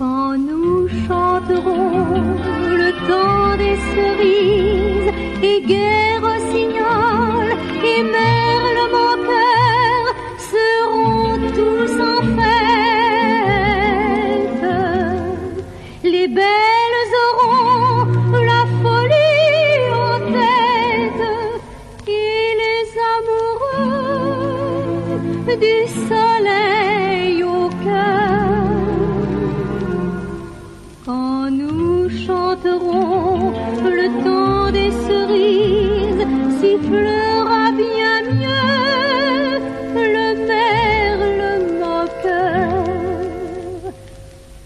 Quand nous chanterons le temps des cerises et guerre rossignol et merle moqueur seront tous en fête. Les belles auront la folie en tête et les amoureux du soleil au cœur. Quand nous chanterons le temps des cerises, sifflera bien mieux le merle moqueur.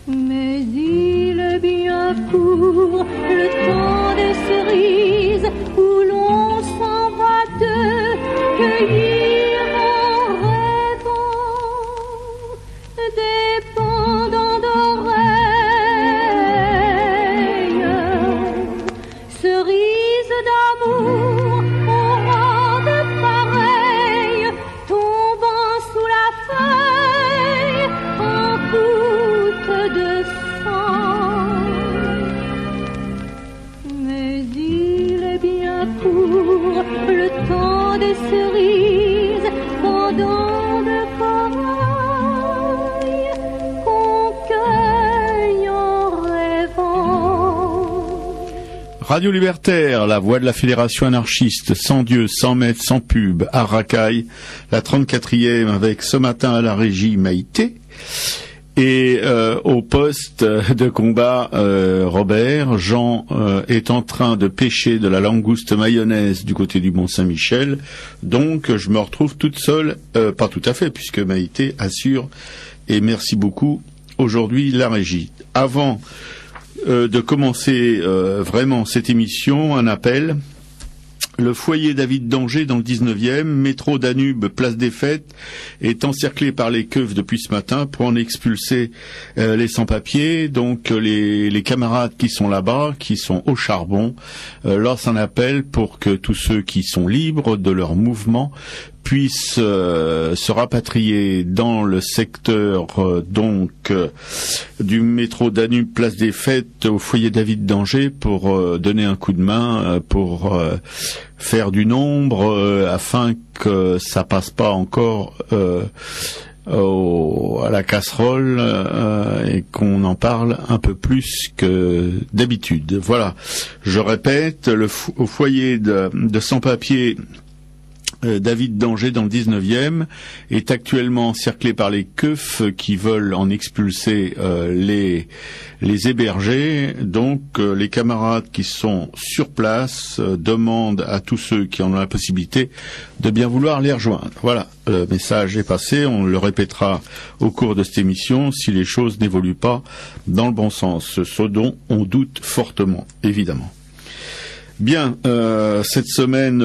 Mais il est bien court le temps des cerises où l'on s'en va de cueillir en rêvant des pendants d'oreilles. Cerises d'amour aux roses pareilles, tombant sous la feuille en gouttes de sang. Mais il est bien court le temps des cerises, pendant de corail qu'on cueille en rêvant. Radio Libertaire, la voix de la Fédération anarchiste, sans Dieu, sans maître, sans pub, à Racaille, la 34e avec ce matin à la régie Maïté. Et au poste de combat, Robert, Jean est en train de pêcher de la langouste mayonnaise du côté du Mont-Saint-Michel. Donc je me retrouve toute seule, pas tout à fait, puisque Maïté assure, et merci beaucoup, aujourd'hui la régie. Avant de commencer vraiment cette émission, un appel. Le foyer David d'Angers dans le 19e, métro Danube, place des Fêtes, est encerclé par les keufs depuis ce matin pour en expulser les sans-papiers. Donc les camarades qui sont là-bas, qui sont au charbon, lancent un appel pour que tous ceux qui sont libres de leur mouvement puissent se rapatrier dans le secteur du métro Danube, place des Fêtes, au foyer David d'Angers pour donner un coup de main, pour faire du nombre, afin que ça passe pas encore à la casserole et qu'on en parle un peu plus que d'habitude. Voilà, je répète, au foyer de sans-papiers David d'Angers dans le 19e est actuellement encerclé par les keufs qui veulent en expulser les hébergés. Donc les camarades qui sont sur place demandent à tous ceux qui en ont la possibilité de bien vouloir les rejoindre. Voilà, le message est passé, on le répétera au cours de cette émission si les choses n'évoluent pas dans le bon sens, ce dont on doute fortement, évidemment. Bien, cette semaine,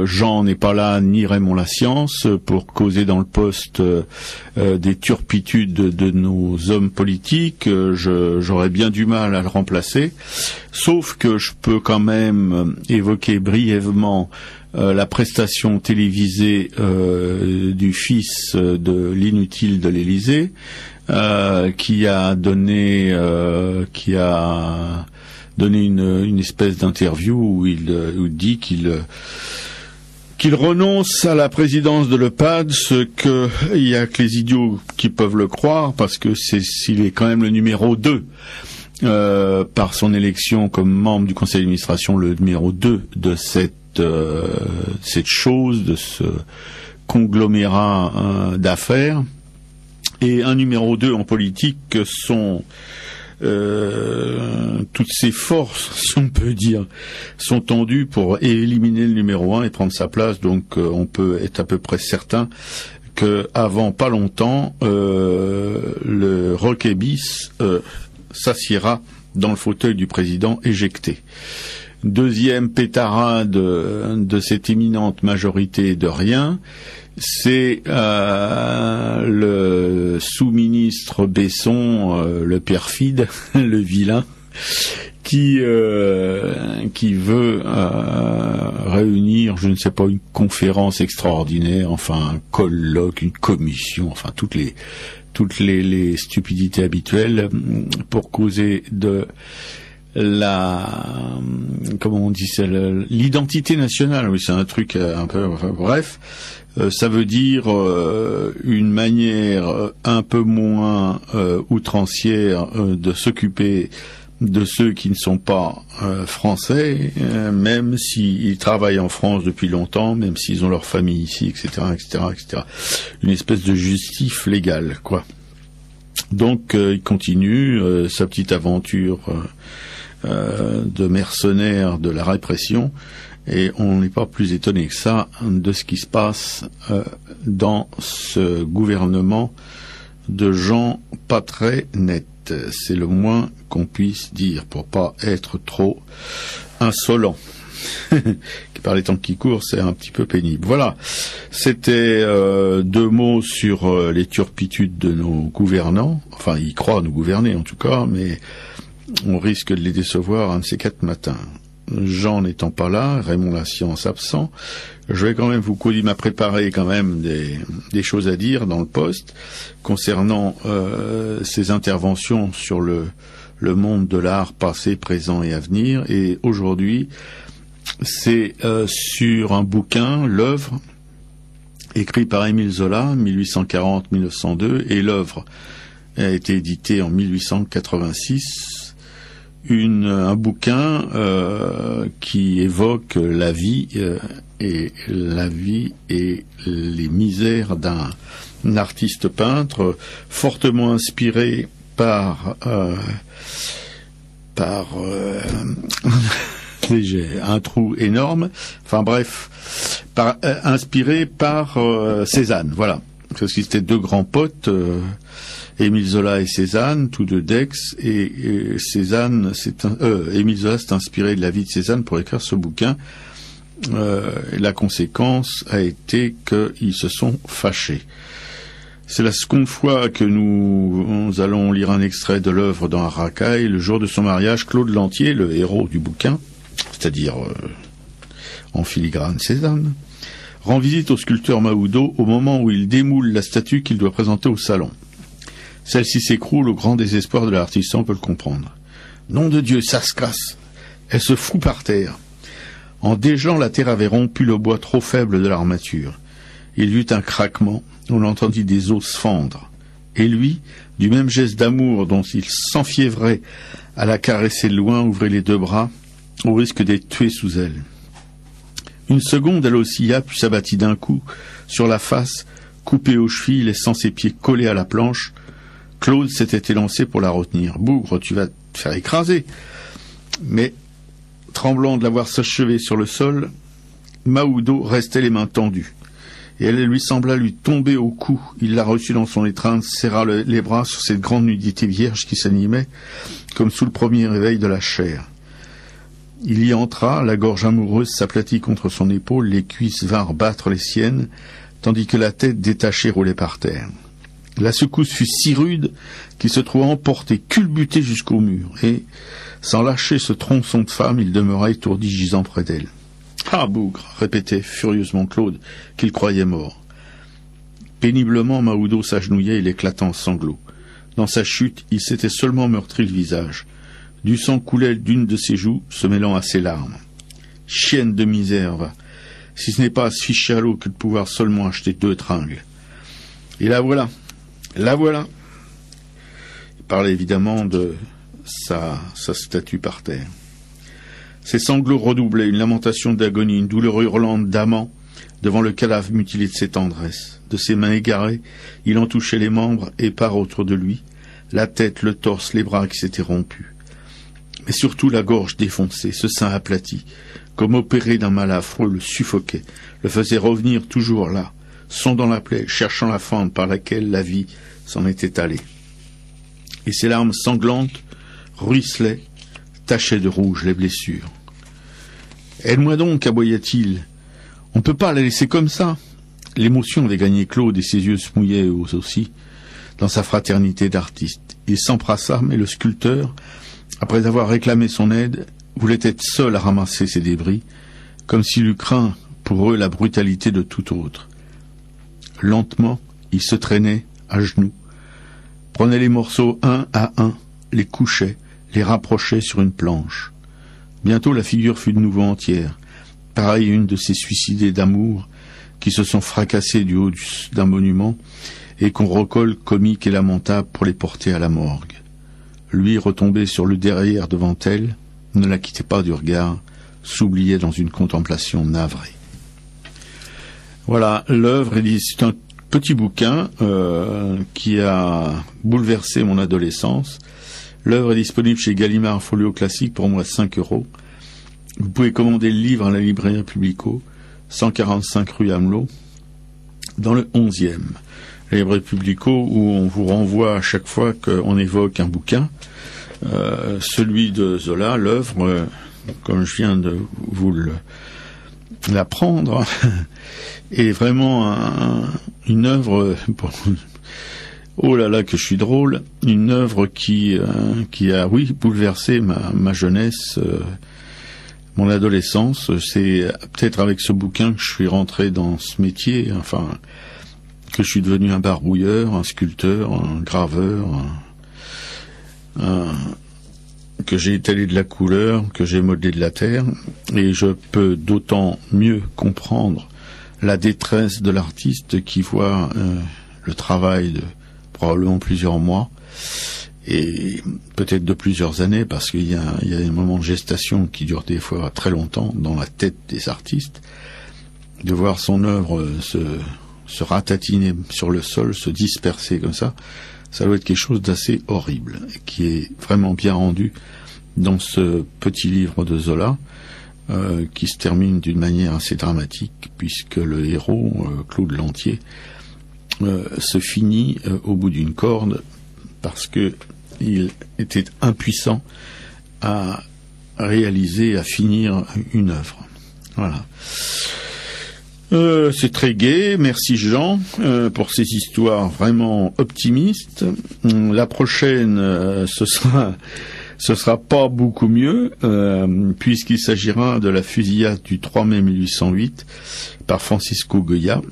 Jean n'est pas là, ni Raymond Lascience, pour causer dans le poste des turpitudes de nos hommes politiques. J'aurais bien du mal à le remplacer, sauf que je peux quand même évoquer brièvement la prestation télévisée du fils de l'inutile de l'Élysée, qui a donné une espèce d'interview où il dit qu'il renonce à la présidence de l'EPAD, ce que il y a que les idiots qui peuvent le croire, parce que s'il est quand même le numéro 2 par son élection comme membre du conseil d'administration, le numéro 2 de cette chose, de ce conglomérat d'affaires, et un numéro 2 en politique sont toutes ces forces, si on peut dire, sont tendues pour éliminer le numéro 1 et prendre sa place. Donc on peut être à peu près certain que avant pas longtemps, le Roquet bis s'assiera dans le fauteuil du président éjecté. Deuxième pétarade de cette éminente majorité de rien, c'est le sous-ministre Besson, le perfide, le vilain, qui veut réunir, je ne sais pas, une conférence extraordinaire, enfin un colloque, une commission, enfin toutes les toutes les stupidités habituelles pour causer de comment on dit ça, l'identité nationale. Oui, c'est un truc un peu, enfin, bref. Ça veut dire une manière un peu moins outrancière de s'occuper de ceux qui ne sont pas français, même s'ils travaillent en France depuis longtemps, même s'ils ont leur famille ici, etc., etc., etc. Une espèce de justice légale, quoi. Donc, il continue sa petite aventure de mercenaire de la répression, et on n'est pas plus étonné que ça de ce qui se passe dans ce gouvernement de gens pas très nets. C'est le moins qu'on puisse dire pour pas être trop insolent. Par les temps qui courent, c'est un petit peu pénible. Voilà, c'était 2 mots sur les turpitudes de nos gouvernants. Enfin, ils croient nous gouverner en tout cas, mais on risque de les décevoir un de ces 4 matins. Jean n'étant pas là, Raymond Lascience absent, je vais quand même il m'a préparé quand même des choses à dire dans le poste concernant ses interventions sur le monde de l'art passé, présent et à venir. Et aujourd'hui, c'est sur un bouquin, l'œuvre, écrit par Émile Zola, 1840-1902, et l'œuvre a été éditée en 1886. Un bouquin qui évoque la vie et les misères d'un artiste peintre fortement inspiré par j'ai un trou énorme, enfin bref, inspiré par Cézanne, voilà, parce qu'ils étaient 2 grands potes, Émile Zola et Cézanne, tous 2 d'Aix, et Cézanne, Émile Zola s'est inspiré de la vie de Cézanne pour écrire ce bouquin. La conséquence a été qu'ils se sont fâchés. C'est la seconde fois que nous allons lire un extrait de l'œuvre dans Arakaï. Le jour de son mariage, Claude Lantier, le héros du bouquin, c'est-à-dire en filigrane Cézanne, rend visite au sculpteur Mahoudeau au moment où il démoule la statue qu'il doit présenter au salon. Celle-ci s'écroule au grand désespoir de l'artisan, on peut le comprendre. Nom de Dieu, ça se casse. Elle se fout par terre. En dégelant, la terre avait rompu le bois trop faible de l'armature. Il y eut un craquement, on entendit des os se fendre. Et lui, du même geste d'amour dont il s'enfiévrait à la caresser de loin, ouvrait les 2 bras, au risque d'être tué sous elle. Une seconde, elle oscilla, puis s'abattit d'un coup sur la face, coupée aux chevilles, laissant ses pieds collés à la planche. Claude s'était élancé pour la retenir. « Bougre, tu vas te faire écraser !» Mais, tremblant de l'avoir s'achevé sur le sol, Mahoudeau restait les mains tendues. Et elle lui sembla lui tomber au cou. Il la reçut dans son étreinte, serra les bras sur cette grande nudité vierge qui s'animait, comme sous le premier réveil de la chair. Il y entra, la gorge amoureuse s'aplatit contre son épaule, les cuisses vinrent battre les siennes, tandis que la tête détachée roulait par terre. La secousse fut si rude qu'il se trouva emporté, culbuté jusqu'au mur, et, sans lâcher ce tronçon de femme, il demeura étourdi gisant près d'elle. « Ah, bougre !» répétait furieusement Claude, qu'il croyait mort. Péniblement, Mahoudeau s'agenouillait, il éclata en sanglots. Dans sa chute, il s'était seulement meurtri le visage. Du sang coulait d'une de ses joues, se mêlant à ses larmes. « Chienne de misère, va ! Si ce n'est pas à se ficher à l'eau que de pouvoir seulement acheter 2 tringles. » Et la voilà. La voilà. Il parlait évidemment de sa statue par terre. Ses sanglots redoublaient, une lamentation d'agonie, une douleur hurlante d'amant devant le cadavre mutilé de ses tendresses. De ses mains égarées, il en touchait les membres épars autour de lui, la tête, le torse, les bras qui s'étaient rompus. Mais surtout la gorge défoncée, ce sein aplati, comme opéré d'un mal affreux, le suffoquait, le faisait revenir toujours là, sondant la plaie, cherchant la fente par laquelle la vie s'en était allée. Et ses larmes sanglantes ruisselaient, tachaient de rouge les blessures. « Aide-moi donc » aboya-t-il. « On ne peut pas la laisser comme ça. » L'émotion avait gagné Claude et ses yeux se mouillaient eux aussi, dans sa fraternité d'artistes. Il s'empressa, mais le sculpteur, après avoir réclamé son aide, voulait être seul à ramasser ces débris, comme s'il eût craint pour eux la brutalité de tout autre. Lentement, il se traînait, à genoux, prenait les morceaux un à un, les couchait, les rapprochait sur une planche. Bientôt la figure fut de nouveau entière, pareille à une de ces suicidés d'amour qui se sont fracassés du haut d'un monument et qu'on recolle comique et lamentable pour les porter à la morgue. Lui, retombé sur le derrière devant elle, ne la quittait pas du regard, s'oubliait dans une contemplation navrée. Voilà, l'œuvre, c'est un petit bouquin qui a bouleversé mon adolescence. L'œuvre est disponible chez Gallimard Folio Classique pour moi 5 €. Vous pouvez commander le livre à la librairie Publico, 145 rue Amelot, dans le 11e. La librairie Publico où on vous renvoie à chaque fois qu'on évoque un bouquin. Celui de Zola, l'œuvre, comme je viens de vous l'apprendre, est vraiment une œuvre, oh là là que je suis drôle, une œuvre qui a, oui, bouleversé ma jeunesse, mon adolescence. C'est peut-être avec ce bouquin que je suis rentré dans ce métier, enfin, que je suis devenu un barbouilleur, un sculpteur, un graveur, que j'ai étalé de la couleur, que j'ai modelé de la terre, et je peux d'autant mieux comprendre la détresse de l'artiste qui voit le travail de probablement plusieurs mois, et peut-être de plusieurs années, parce qu'il y a des moments de gestation qui durent des fois très longtemps dans la tête des artistes, de voir son œuvre se ratatiner sur le sol, se disperser comme ça doit être quelque chose d'assez horrible, qui est vraiment bien rendu dans ce petit livre de Zola, qui se termine d'une manière assez dramatique, puisque le héros, Claude Lantier, se finit au bout d'une corde, parce que il était impuissant à réaliser, à finir une œuvre. Voilà. C'est très gai, merci Jean pour ces histoires vraiment optimistes. La prochaine, ce sera pas beaucoup mieux, puisqu'il s'agira de la fusillade du 3 mai 1808 par Francisco Goya,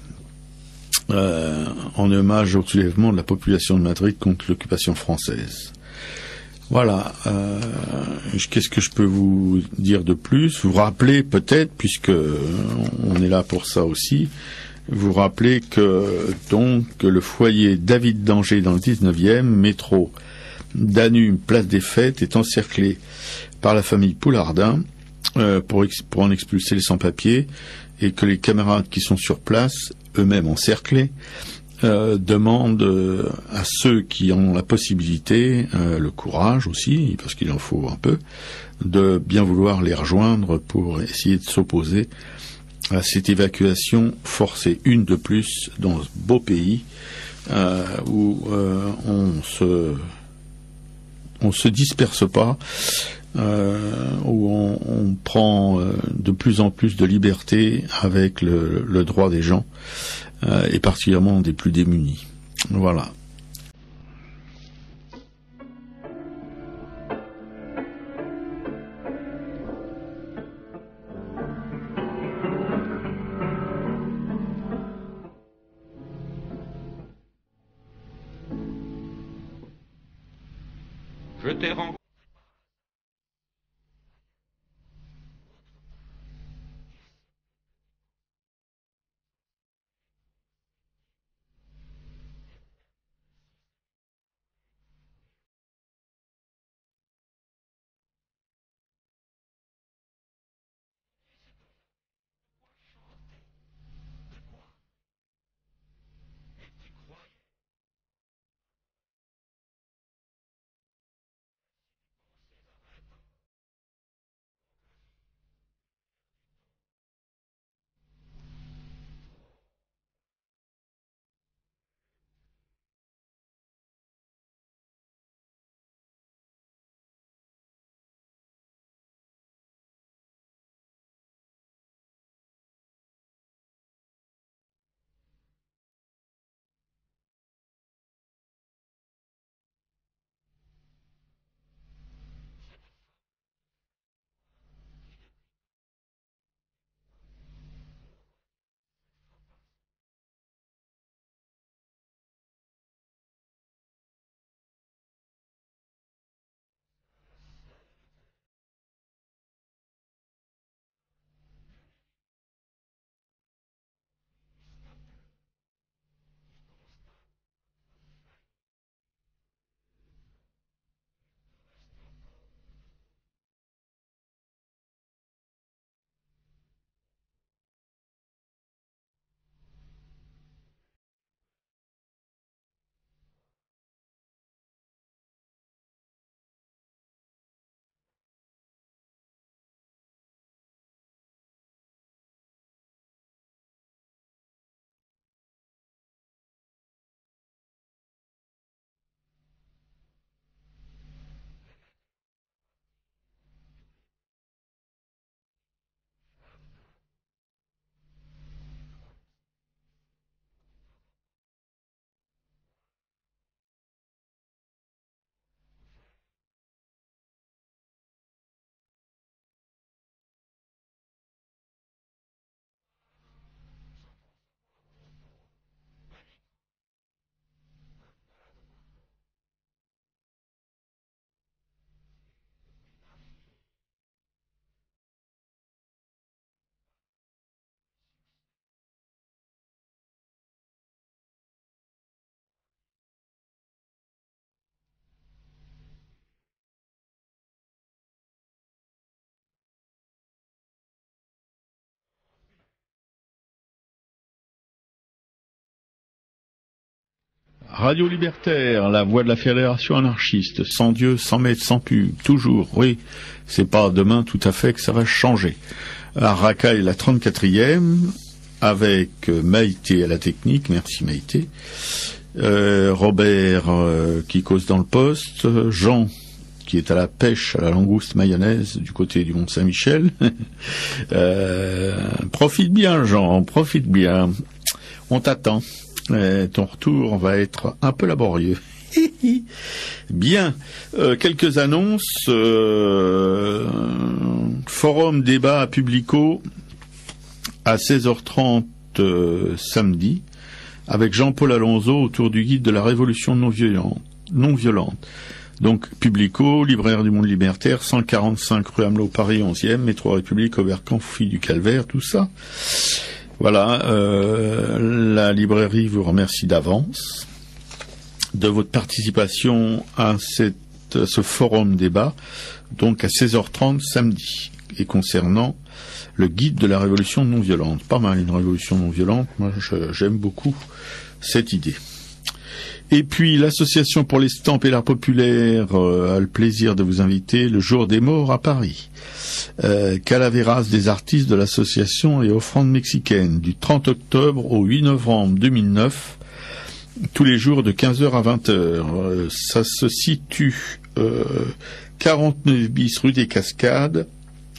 en hommage au soulèvement de la population de Madrid contre l'occupation française. Voilà, qu'est-ce que je peux vous dire de plus? Vous rappelez peut-être, puisque on est là pour ça aussi, vous rappelez que donc le foyer David d'Angers dans le 19e, métro Danube, place des Fêtes, est encerclé par la famille Poulardin pour en expulser les sans-papiers, et que les camarades qui sont sur place, eux-mêmes encerclés, demandent à ceux qui ont la possibilité, le courage aussi, parce qu'il en faut un peu, de bien vouloir les rejoindre pour essayer de s'opposer à cette évacuation forcée, une de plus dans ce beau pays où on se disperse pas, où on prend de plus en plus de liberté avec le droit des gens, et particulièrement des plus démunis. Voilà. Je t'ai rencontré. Radio Libertaire, la voix de la Fédération anarchiste, sans Dieu, sans maître, sans pub, toujours, oui, c'est pas demain tout à fait que ça va changer. À Racaille, la 34e, avec Maïté à la technique, merci Maïté, Robert qui cause dans le poste, Jean qui est à la pêche, à la langouste mayonnaise du côté du Mont-Saint-Michel. Profite bien Jean, profite bien, on t'attend. Ton retour va être un peu laborieux. Bien, quelques annonces. Forum débat à Publico à 16h30 samedi avec Jean-Paul Alonso autour du guide de la révolution non violente. Donc Publico, libraire du Monde Libertaire, 145 rue Amelot, Paris 11e, métro République, Aubercamp, Fille du Calvaire, tout ça. Voilà, la librairie vous remercie d'avance de votre participation à ce forum débat, donc à 16h30 samedi, et concernant le guide de la révolution non violente. Pas mal une révolution non violente, moi j'aime beaucoup cette idée. Et puis l'association pour l'Estampe et l'art populaire a le plaisir de vous inviter le jour des morts à Paris. Calaveras des artistes de l'association et offrandes mexicaines du 30 octobre au 8 novembre 2009, tous les jours de 15h à 20h. Ça se situe 49 bis rue des Cascades,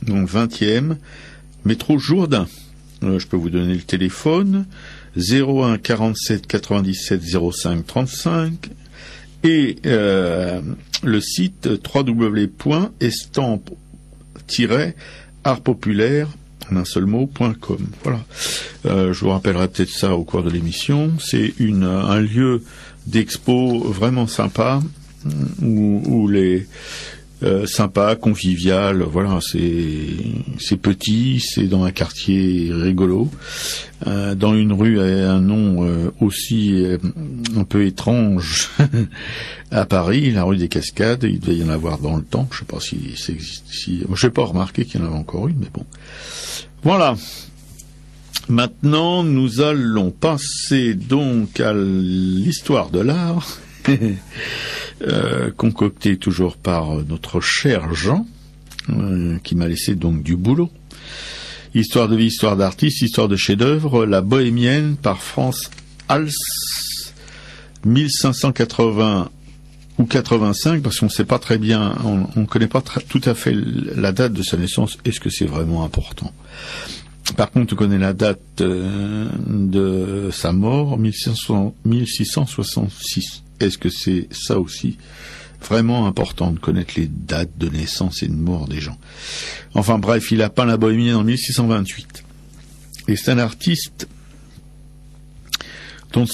donc 20e, métro Jourdain. Je peux vous donner le téléphone 01 47 97 05 35 et le site www.estampe-artpopulaire en un seul mot.com. Voilà. Je vous rappellerai peut-être ça au cours de l'émission. C'est un lieu d'expo vraiment sympa où les sympa, convivial, voilà, c'est petit, c'est dans un quartier rigolo, dans une rue à un nom aussi un peu étrange à Paris, la rue des Cascades. Il devait y en avoir dans le temps, je sais pas si ça existe ici, je n'ai pas remarqué qu'il y en avait encore une, mais bon. Voilà. Maintenant, nous allons passer donc à l'histoire de l'art. Concocté toujours par notre cher Jean, qui m'a laissé donc du boulot. Histoire de vie, histoire d'artiste, histoire de chef-d'œuvre, La Bohémienne par Franz Hals, 1580 ou 85, parce qu'on ne sait pas très bien, on ne connaît pas tout à fait la date de sa naissance. Est-ce que c'est vraiment important? Par contre, on connaît la date de sa mort, 1666. Est-ce que c'est ça aussi vraiment important de connaître les dates de naissance et de mort des gens? Enfin bref, il a peint la Bohémienne en 1628. Et c'est un artiste dont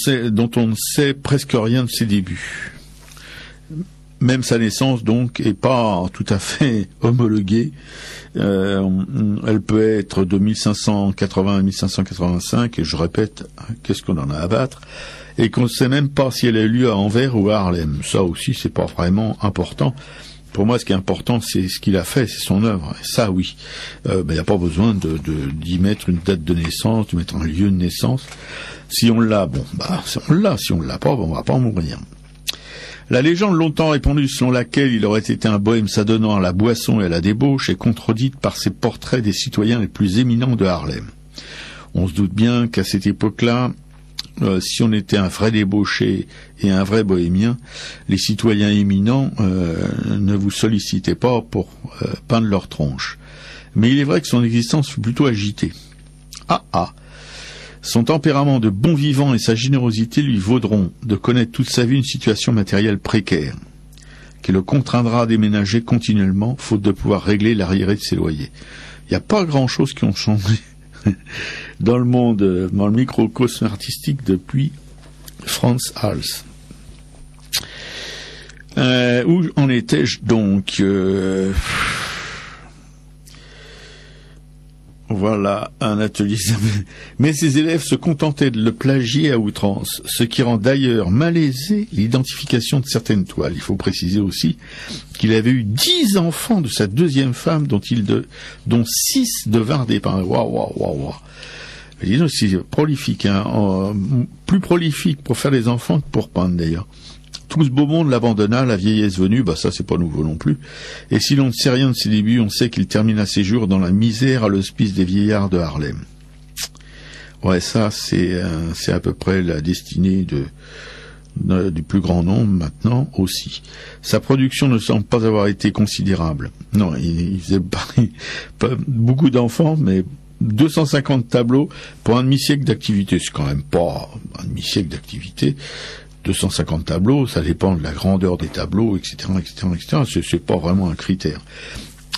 on ne sait presque rien de ses débuts. Même sa naissance, donc, est pas tout à fait homologuée. Elle peut être de 1580 à 1585, et je répète, qu'est-ce qu'on en a à battre? Et qu'on ne sait même pas si elle a eu lieu à Anvers ou à Harlem. Ça aussi, c'est pas vraiment important. Pour moi, ce qui est important, c'est ce qu'il a fait, c'est son œuvre. Et ça, oui. Il n'y a pas besoin d'y mettre une date de naissance, de mettre un lieu de naissance. Si on l'a, bon, on l'a. Si on l'a pas, on va pas en mourir. La légende longtemps répandue selon laquelle il aurait été un bohème s'adonnant à la boisson et à la débauche est contredite par ses portraits des citoyens les plus éminents de Harlem. On se doute bien qu'à cette époque-là, si on était un vrai débauché et un vrai bohémien, les citoyens éminents ne vous sollicitaient pas pour peindre leur tronche. Mais il est vrai que son existence fut plutôt agitée. Son tempérament de bon vivant et sa générosité lui vaudront de connaître toute sa vie une situation matérielle précaire, qui le contraindra à déménager continuellement, faute de pouvoir régler l'arriéré de ses loyers. Il n'y a pas grand-chose qui ont changé dans le monde, dans le microcosme artistique depuis Franz Hals. Où en étais-je donc? Voilà, un atelier. Mais ses élèves se contentaient de le plagier à outrance, ce qui rend d'ailleurs malaisé l'identification de certaines toiles. Il faut préciser aussi qu'il avait eu 10 enfants de sa deuxième femme, dont 6 devinrent dépeints. Waouh. Mais disons, c'est prolifique, hein, plus prolifique pour faire les enfants que pour peindre d'ailleurs. Tout ce beau monde l'abandonna, la vieillesse venue, ça c'est pas nouveau non plus. Et si l'on ne sait rien de ses débuts, on sait qu'il termina ses jours dans la misère à l'hospice des vieillards de Harlem. Ouais, ça c'est à peu près la destinée du plus grand nombre maintenant aussi. Sa production ne semble pas avoir été considérable. Non, il faisait pas beaucoup d'enfants, mais 250 tableaux pour un demi-siècle d'activité. C'est quand même pas un demi-siècle d'activité. 250 tableaux, ça dépend de la grandeur des tableaux, etc., etc., etc. C'est pas vraiment un critère.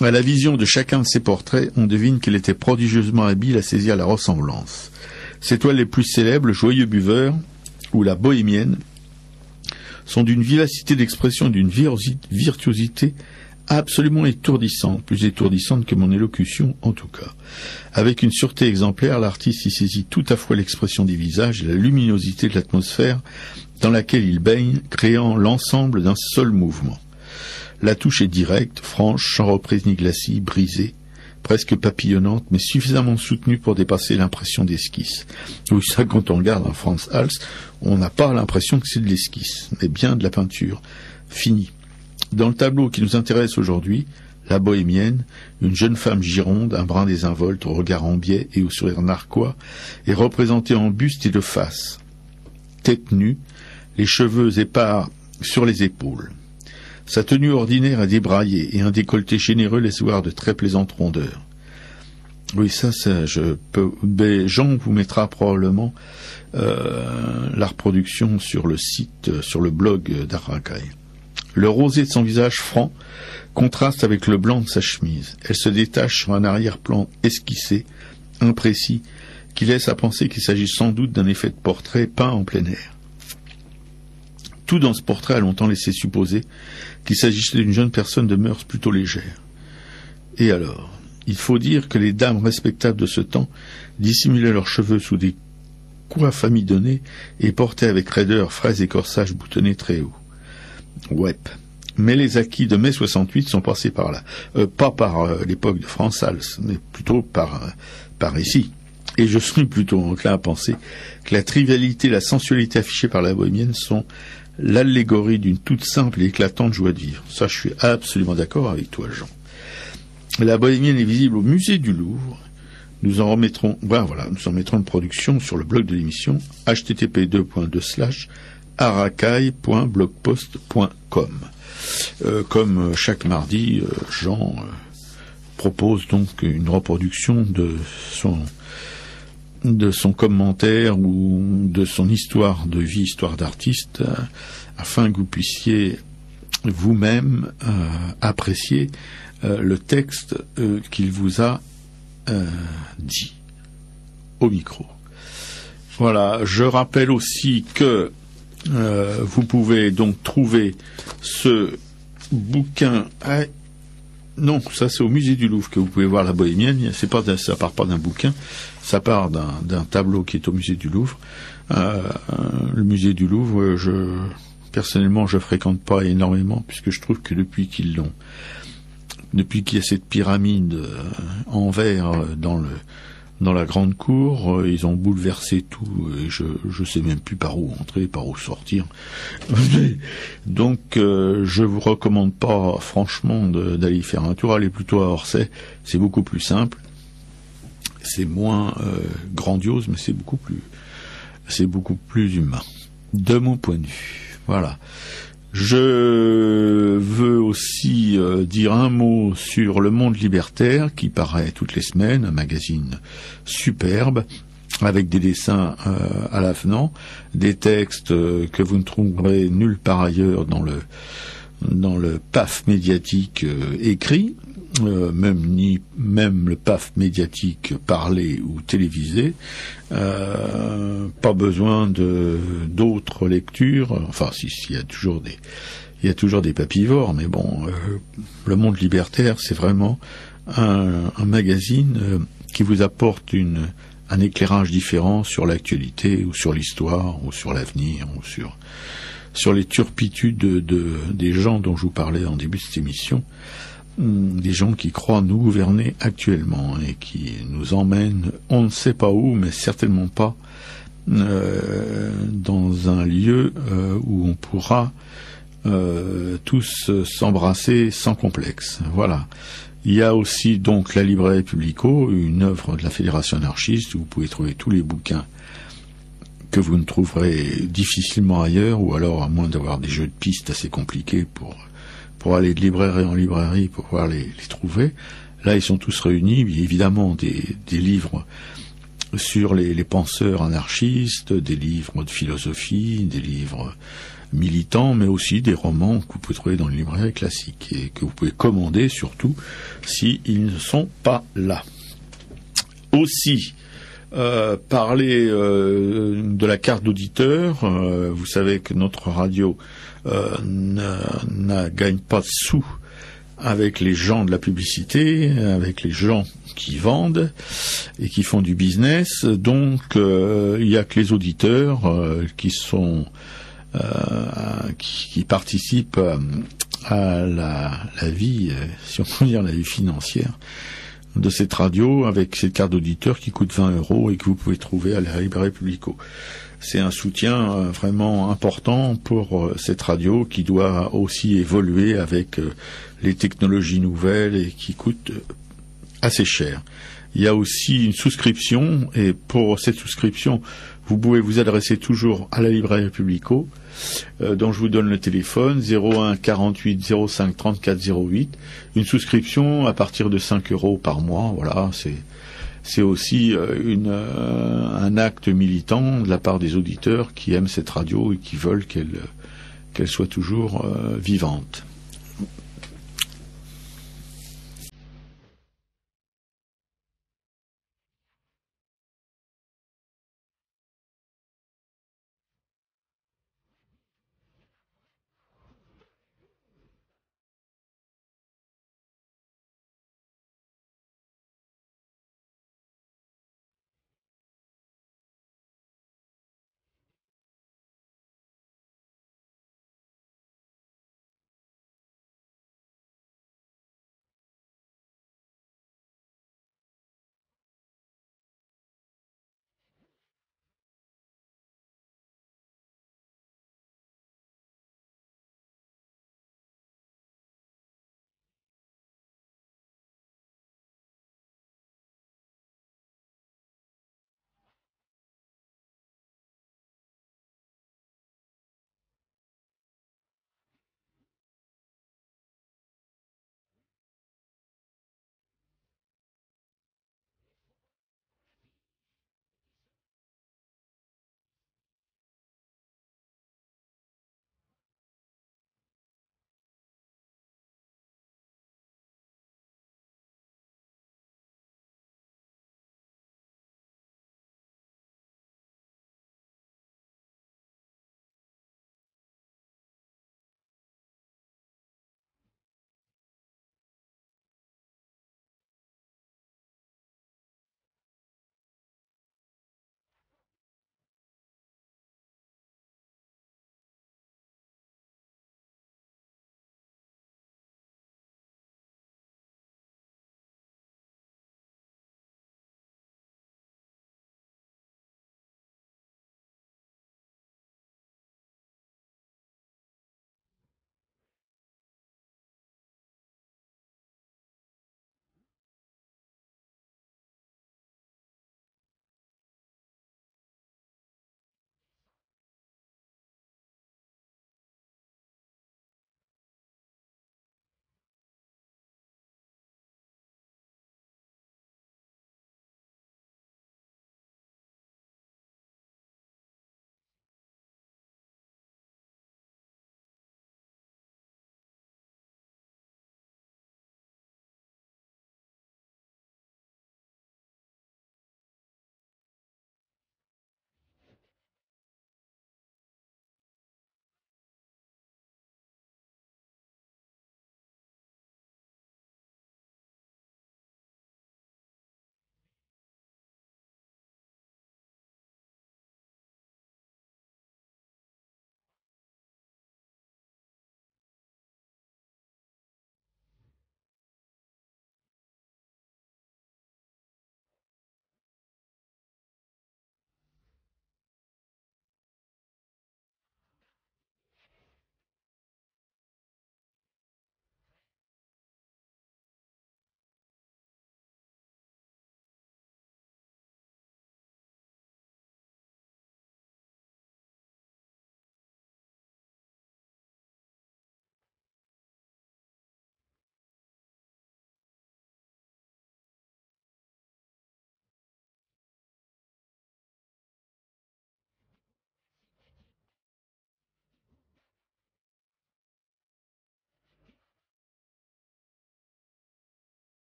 À la vision de chacun de ses portraits, on devine qu'il était prodigieusement habile à saisir la ressemblance. Ses toiles les plus célèbres, le Joyeux Buveur ou la Bohémienne, sont d'une vivacité d'expression et d'une virtuosité absolument étourdissante, plus étourdissante que mon élocution en tout cas. Avec une sûreté exemplaire, l'artiste y saisit tout à fois l'expression des visages et la luminosité de l'atmosphère dans laquelle il baigne, créant l'ensemble d'un seul mouvement. La touche est directe, franche, sans reprise ni glacis, brisée, presque papillonnante, mais suffisamment soutenue pour dépasser l'impression d'esquisse. Oui, ça, quand on regarde un Frans Hals, on n'a pas l'impression que c'est de l'esquisse, mais bien de la peinture, finie. Dans le tableau qui nous intéresse aujourd'hui, la Bohémienne, une jeune femme gironde, un brin désinvolte, au regard en biais et au sourire narquois, est représentée en buste et de face. Tête nue, les cheveux épars sur les épaules. Sa tenue ordinaire est débraillée et un décolleté généreux laisse voir de très plaisantes rondeurs. Oui, ça je peux. Mais Jean vous mettra probablement la reproduction sur le site, sur le blog d'Arakai. Le rosé de son visage franc contraste avec le blanc de sa chemise. Elle se détache sur un arrière-plan esquissé, imprécis, qui laisse à penser qu'il s'agit sans doute d'un effet de portrait peint en plein air. Tout dans ce portrait a longtemps laissé supposer qu'il s'agissait d'une jeune personne de mœurs plutôt légères. Et alors, il faut dire que les dames respectables de ce temps dissimulaient leurs cheveux sous des coiffes amidonnées et portaient avec raideur fraises et corsages boutonnés très haut. Ouais. Mais les acquis de mai 68 sont passés par là. Pas par l'époque de Frans Hals, mais plutôt par ici. Et je suis plutôt enclin à penser que la trivialité et la sensualité affichées par la Bohémienne sont l'allégorie d'une toute simple et éclatante joie de vivre. Ça, je suis absolument d'accord avec toi, Jean. La Bohémienne est visible au musée du Louvre. Nous en remettrons une production sur le blog de l'émission http://arakai.blogpost.com. Comme chaque mardi, Jean propose donc une reproduction de son commentaire ou de son histoire de vie, histoire d'artiste, afin que vous puissiez vous-même apprécier le texte qu'il vous a dit au micro. Voilà, je rappelle aussi que vous pouvez donc trouver ce bouquin. Non, ça c'est au musée du Louvre que vous pouvez voir la Bohémienne. Ça part pas d'un bouquin, ça part d'un tableau qui est au musée du Louvre. Le musée du Louvre, personnellement, je fréquente pas énormément puisque je trouve que depuis qu'il y a cette pyramide en verre dans la grande cour, ils ont bouleversé tout et je sais même plus par où entrer, par où sortir. Donc je vous recommande pas franchement d'aller y faire un tour. Allez plutôt à Orsay, c'est beaucoup plus simple, c'est moins grandiose, mais c'est beaucoup plus humain de mon point de vue. Voilà. Je veux aussi dire un mot sur Le Monde Libertaire qui paraît toutes les semaines, un magazine superbe avec des dessins à l'avenant, des textes que vous ne trouverez nulle part ailleurs dans le PAF médiatique écrit, même le PAF médiatique parlé ou télévisé. Pas besoin d'autres lectures. Enfin, si, il y a toujours des papivores, mais bon, Le Monde Libertaire, c'est vraiment un magazine qui vous apporte un éclairage différent sur l'actualité ou sur l'histoire ou sur l'avenir ou sur les turpitudes des gens dont je vous parlais en début de cette émission. des gens qui croient nous gouverner actuellement et qui nous emmènent on ne sait pas où, mais certainement pas dans un lieu où on pourra tous s'embrasser sans complexe. Voilà. Il y a aussi donc la librairie Publico, une œuvre de la Fédération anarchiste où vous pouvez trouver tous les bouquins que vous ne trouverez difficilement ailleurs, ou alors à moins d'avoir des jeux de pistes assez compliqués pour aller de librairie en librairie pour pouvoir les trouver. Là, ils sont tous réunis. Il y a évidemment des livres sur les penseurs anarchistes, des livres de philosophie, des livres militants, mais aussi des romans que vous pouvez trouver dans les librairies classiques et que vous pouvez commander surtout s'ils ne sont pas là. Aussi, parler de la carte d'auditeur. Vous savez que notre radio ne gagne pas de sous avec les gens de la publicité, avec les gens qui vendent et qui font du business. Donc, il y a que les auditeurs qui participent à la vie, si on peut dire la vie financière de cette radio, avec cette carte d'auditeur qui coûte 20 € et que vous pouvez trouver à la librairie Publico. C'est un soutien vraiment important pour cette radio qui doit aussi évoluer avec les technologies nouvelles et qui coûte assez cher. Il y a aussi une souscription, et pour cette souscription, vous pouvez vous adresser toujours à la librairie Publico, dont je vous donne le téléphone, 01 48 05 34 08. Une souscription à partir de 5 € par mois. Voilà, c'est aussi un acte militant de la part des auditeurs qui aiment cette radio et qui veulent qu'elle soit toujours vivante.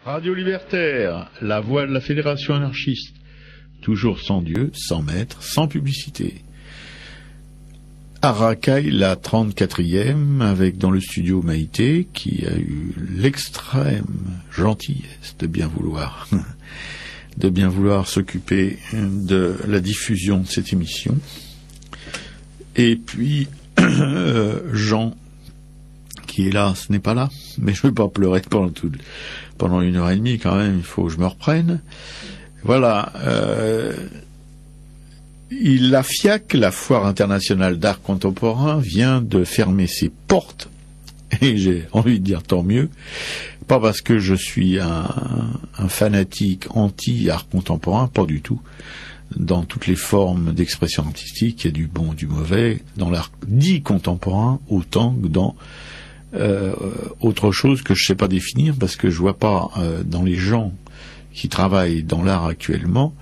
Radio Libertaire, la voix de la Fédération anarchiste. Toujours sans Dieu, sans maître, sans publicité. À Racaille, la 34e, avec dans le studio Maïté, qui a eu l'extrême gentillesse de bien vouloir s'occuper de la diffusion de cette émission. Et puis, Jean, qui hélas n'est pas là, mais je ne vais pas pleurer pendant 1h30 quand même, il faut que je me reprenne. Voilà, la FIAC, la Foire internationale d'art contemporain, vient de fermer ses portes, et j'ai envie de dire tant mieux, pas parce que je suis un fanatique anti-art contemporain, pas du tout. Dans toutes les formes d'expression artistique, il y a du bon, du mauvais, dans l'art dit contemporain, autant que dans autre chose que je sais pas définir, parce que je vois pas dans les gens qui travaillent dans l'art actuellement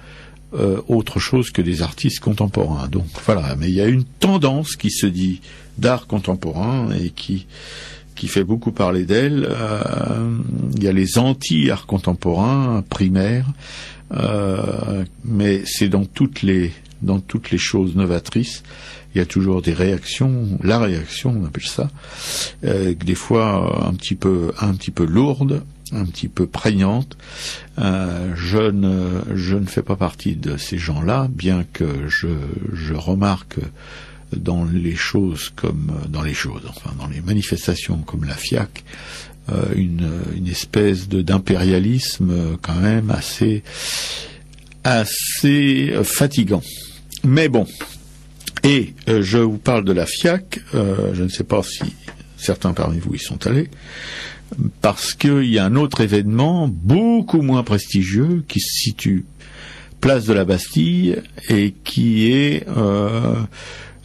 autre chose que des artistes contemporains. Donc voilà, mais il y a une tendance qui se dit d'art contemporain et qui fait beaucoup parler d'elle. Il y a les anti-art contemporains primaires, mais c'est dans toutes les choses novatrices. Il y a toujours des réactions, la réaction, on appelle ça, des fois un petit peu lourde, un petit peu prégnante. Je ne fais pas partie de ces gens-là, bien que je remarque dans les choses dans les manifestations comme la FIAC, une espèce d'impérialisme quand même assez fatigant. Mais bon. Et je vous parle de la FIAC, je ne sais pas si certains parmi vous y sont allés, parce qu'il y a un autre événement beaucoup moins prestigieux qui se situe place de la Bastille et qui est...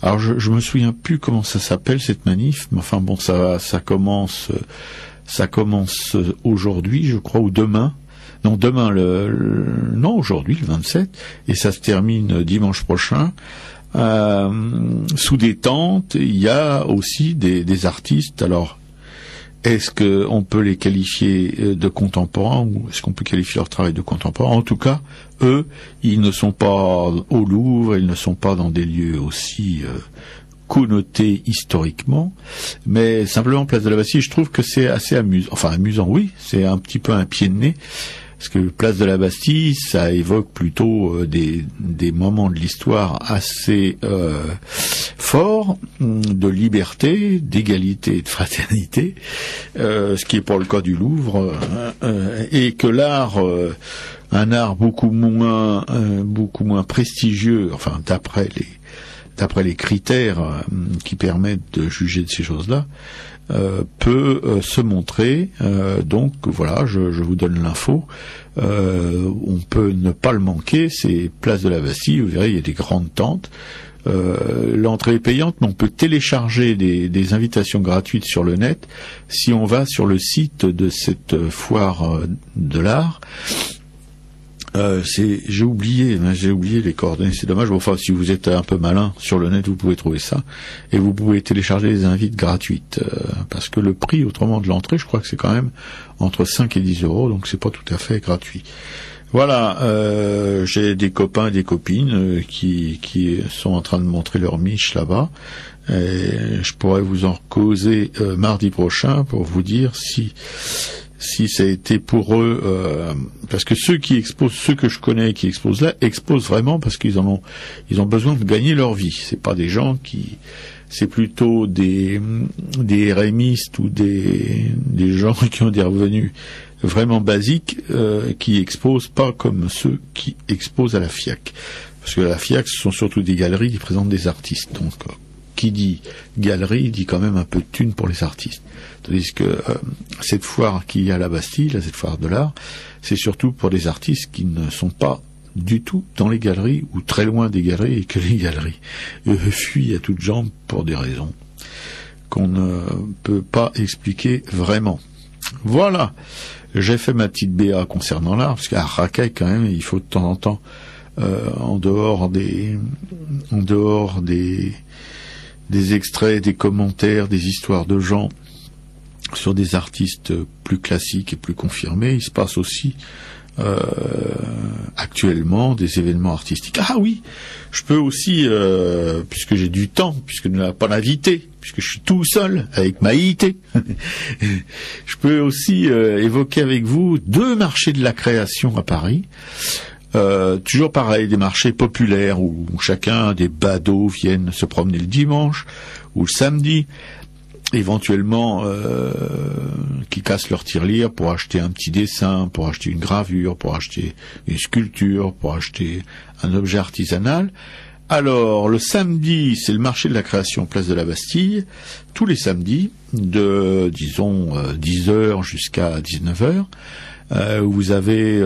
alors je me souviens plus comment ça s'appelle cette manif, mais enfin bon, ça commence aujourd'hui, je crois, ou demain. Non, aujourd'hui, le 27, et ça se termine dimanche prochain. Sous des tentes, il y a aussi des artistes. Alors, est-ce qu'on peut les qualifier de contemporains ou est-ce qu'on peut qualifier leur travail de contemporain? En tout cas, eux, ils ne sont pas au Louvre, ils ne sont pas dans des lieux aussi connotés historiquement, mais simplement place de la Bastille, je trouve que c'est assez amusant. Enfin, amusant, oui, c'est un petit peu un pied de nez. Parce que place de la Bastille, ça évoque plutôt des moments de l'histoire assez forts, de liberté, d'égalité et de fraternité, ce qui n'est pas le cas du Louvre, et que l'art, un art beaucoup moins prestigieux, enfin d'après les critères qui permettent de juger de ces choses-là, peut se montrer. Donc voilà, je vous donne l'info. On peut ne pas le manquer. C'est place de la Bastille. Vous verrez, il y a des grandes tentes. L'entrée est payante, mais on peut télécharger des invitations gratuites sur le net si on va sur le site de cette foire de l'art. J'ai oublié les coordonnées, c'est dommage. Bon, enfin, si vous êtes un peu malin sur le net, vous pouvez trouver ça et vous pouvez télécharger les invites gratuites, parce que le prix autrement de l'entrée, je crois que c'est quand même entre 5 et 10 euros, donc c'est pas tout à fait gratuit. Voilà, j'ai des copains et des copines qui sont en train de montrer leur miche là-bas. Et je pourrais vous en causer mardi prochain pour vous dire si ça a été pour eux, parce que ceux que je connais qui exposent là, exposent vraiment parce qu'ils ont besoin de gagner leur vie. C'est pas des gens c'est plutôt des RMistes ou des gens qui ont des revenus vraiment basiques, qui exposent pas comme ceux qui exposent à la FIAC. Parce que la FIAC, ce sont surtout des galeries qui présentent des artistes. Donc, qui dit galerie dit quand même un peu de thunes pour les artistes. Tandis que cette foire qui est à la Bastille, cette foire de l'art, c'est surtout pour des artistes qui ne sont pas du tout dans les galeries ou très loin des galeries, et que les galeries fuient à toutes jambes pour des raisons qu'on ne peut pas expliquer vraiment. Voilà, j'ai fait ma petite BA concernant l'art, parce qu'à Racaille quand même, il faut de temps en temps, en dehors des extraits, des commentaires, des histoires de gens sur des artistes plus classiques et plus confirmés. Il se passe aussi actuellement des événements artistiques. Ah oui, je peux aussi, puisque j'ai du temps, puisque nous n'avons pas d'invité, puisque je suis tout seul avec Maïté, je peux aussi évoquer avec vous 2 marchés de la création à Paris. Toujours pareil, des marchés populaires où chacun des badauds viennent se promener le dimanche ou le samedi, éventuellement qui cassent leur tirelire pour acheter un petit dessin, pour acheter une gravure, pour acheter une sculpture, pour acheter un objet artisanal. Alors, le samedi, c'est le marché de la création place de la Bastille, tous les samedis, de, disons, 10h jusqu'à 19h. Où vous avez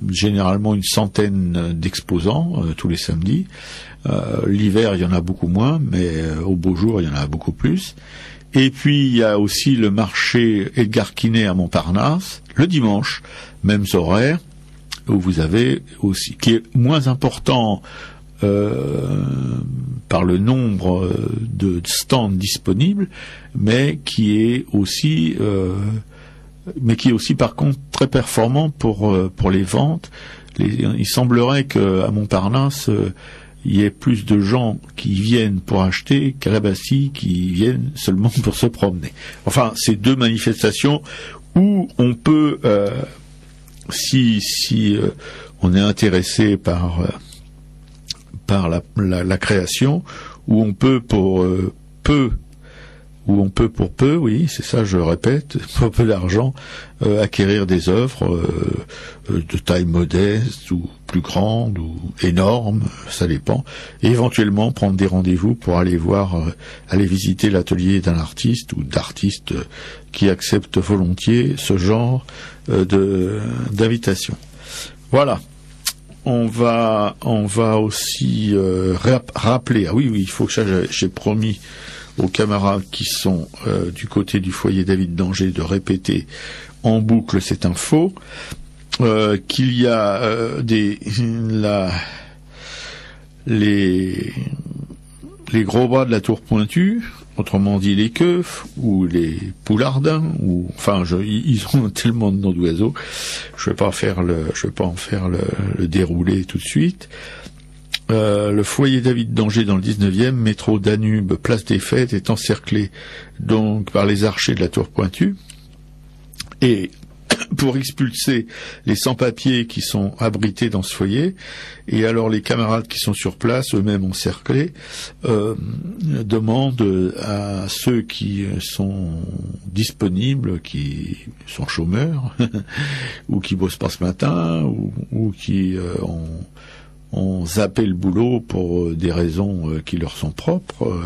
généralement une centaine d'exposants tous les samedis. L'hiver, il y en a beaucoup moins, mais au beau jour, il y en a beaucoup plus. Et puis, il y a aussi le marché Edgar Quinet à Montparnasse, le dimanche, mêmes horaires, où vous avez aussi, qui est moins important par le nombre de stands disponibles, mais qui est aussi par contre très performant pour les ventes. Il semblerait qu'à Montparnasse, il y ait plus de gens qui viennent pour acheter qu'à la Bastille qui viennent seulement pour se promener. Enfin, c'est 2 manifestations où on peut, si on est intéressé par la création, où on peut pour peu, oui, c'est ça, je répète, pour peu d'argent, acquérir des œuvres de taille modeste ou plus grande ou énorme, ça dépend, et éventuellement prendre des rendez-vous pour aller aller visiter l'atelier d'un artiste ou d'artistes qui acceptent volontiers ce genre d'invitation. Voilà. On va aussi rappeler. Ah oui, il faut que j'ai promis aux camarades qui sont du côté du foyer David d'Angers de répéter en boucle cette info, qu'il y a les gros bras de la tour pointue, autrement dit les keufs ou les poulardins, ou enfin ils ont tellement de noms d'oiseaux, je vais pas en faire le déroulé tout de suite. Le foyer David d'Angers dans le 19e, métro Danube, place des Fêtes, est encerclé donc par les archers de la tour pointue. Et pour expulser les sans-papiers qui sont abrités dans ce foyer, et alors les camarades qui sont sur place, eux-mêmes encerclés, demandent à ceux qui sont disponibles, qui sont chômeurs, ou qui bossent pas ce matin, ou qui ont zappé le boulot pour des raisons qui leur sont propres,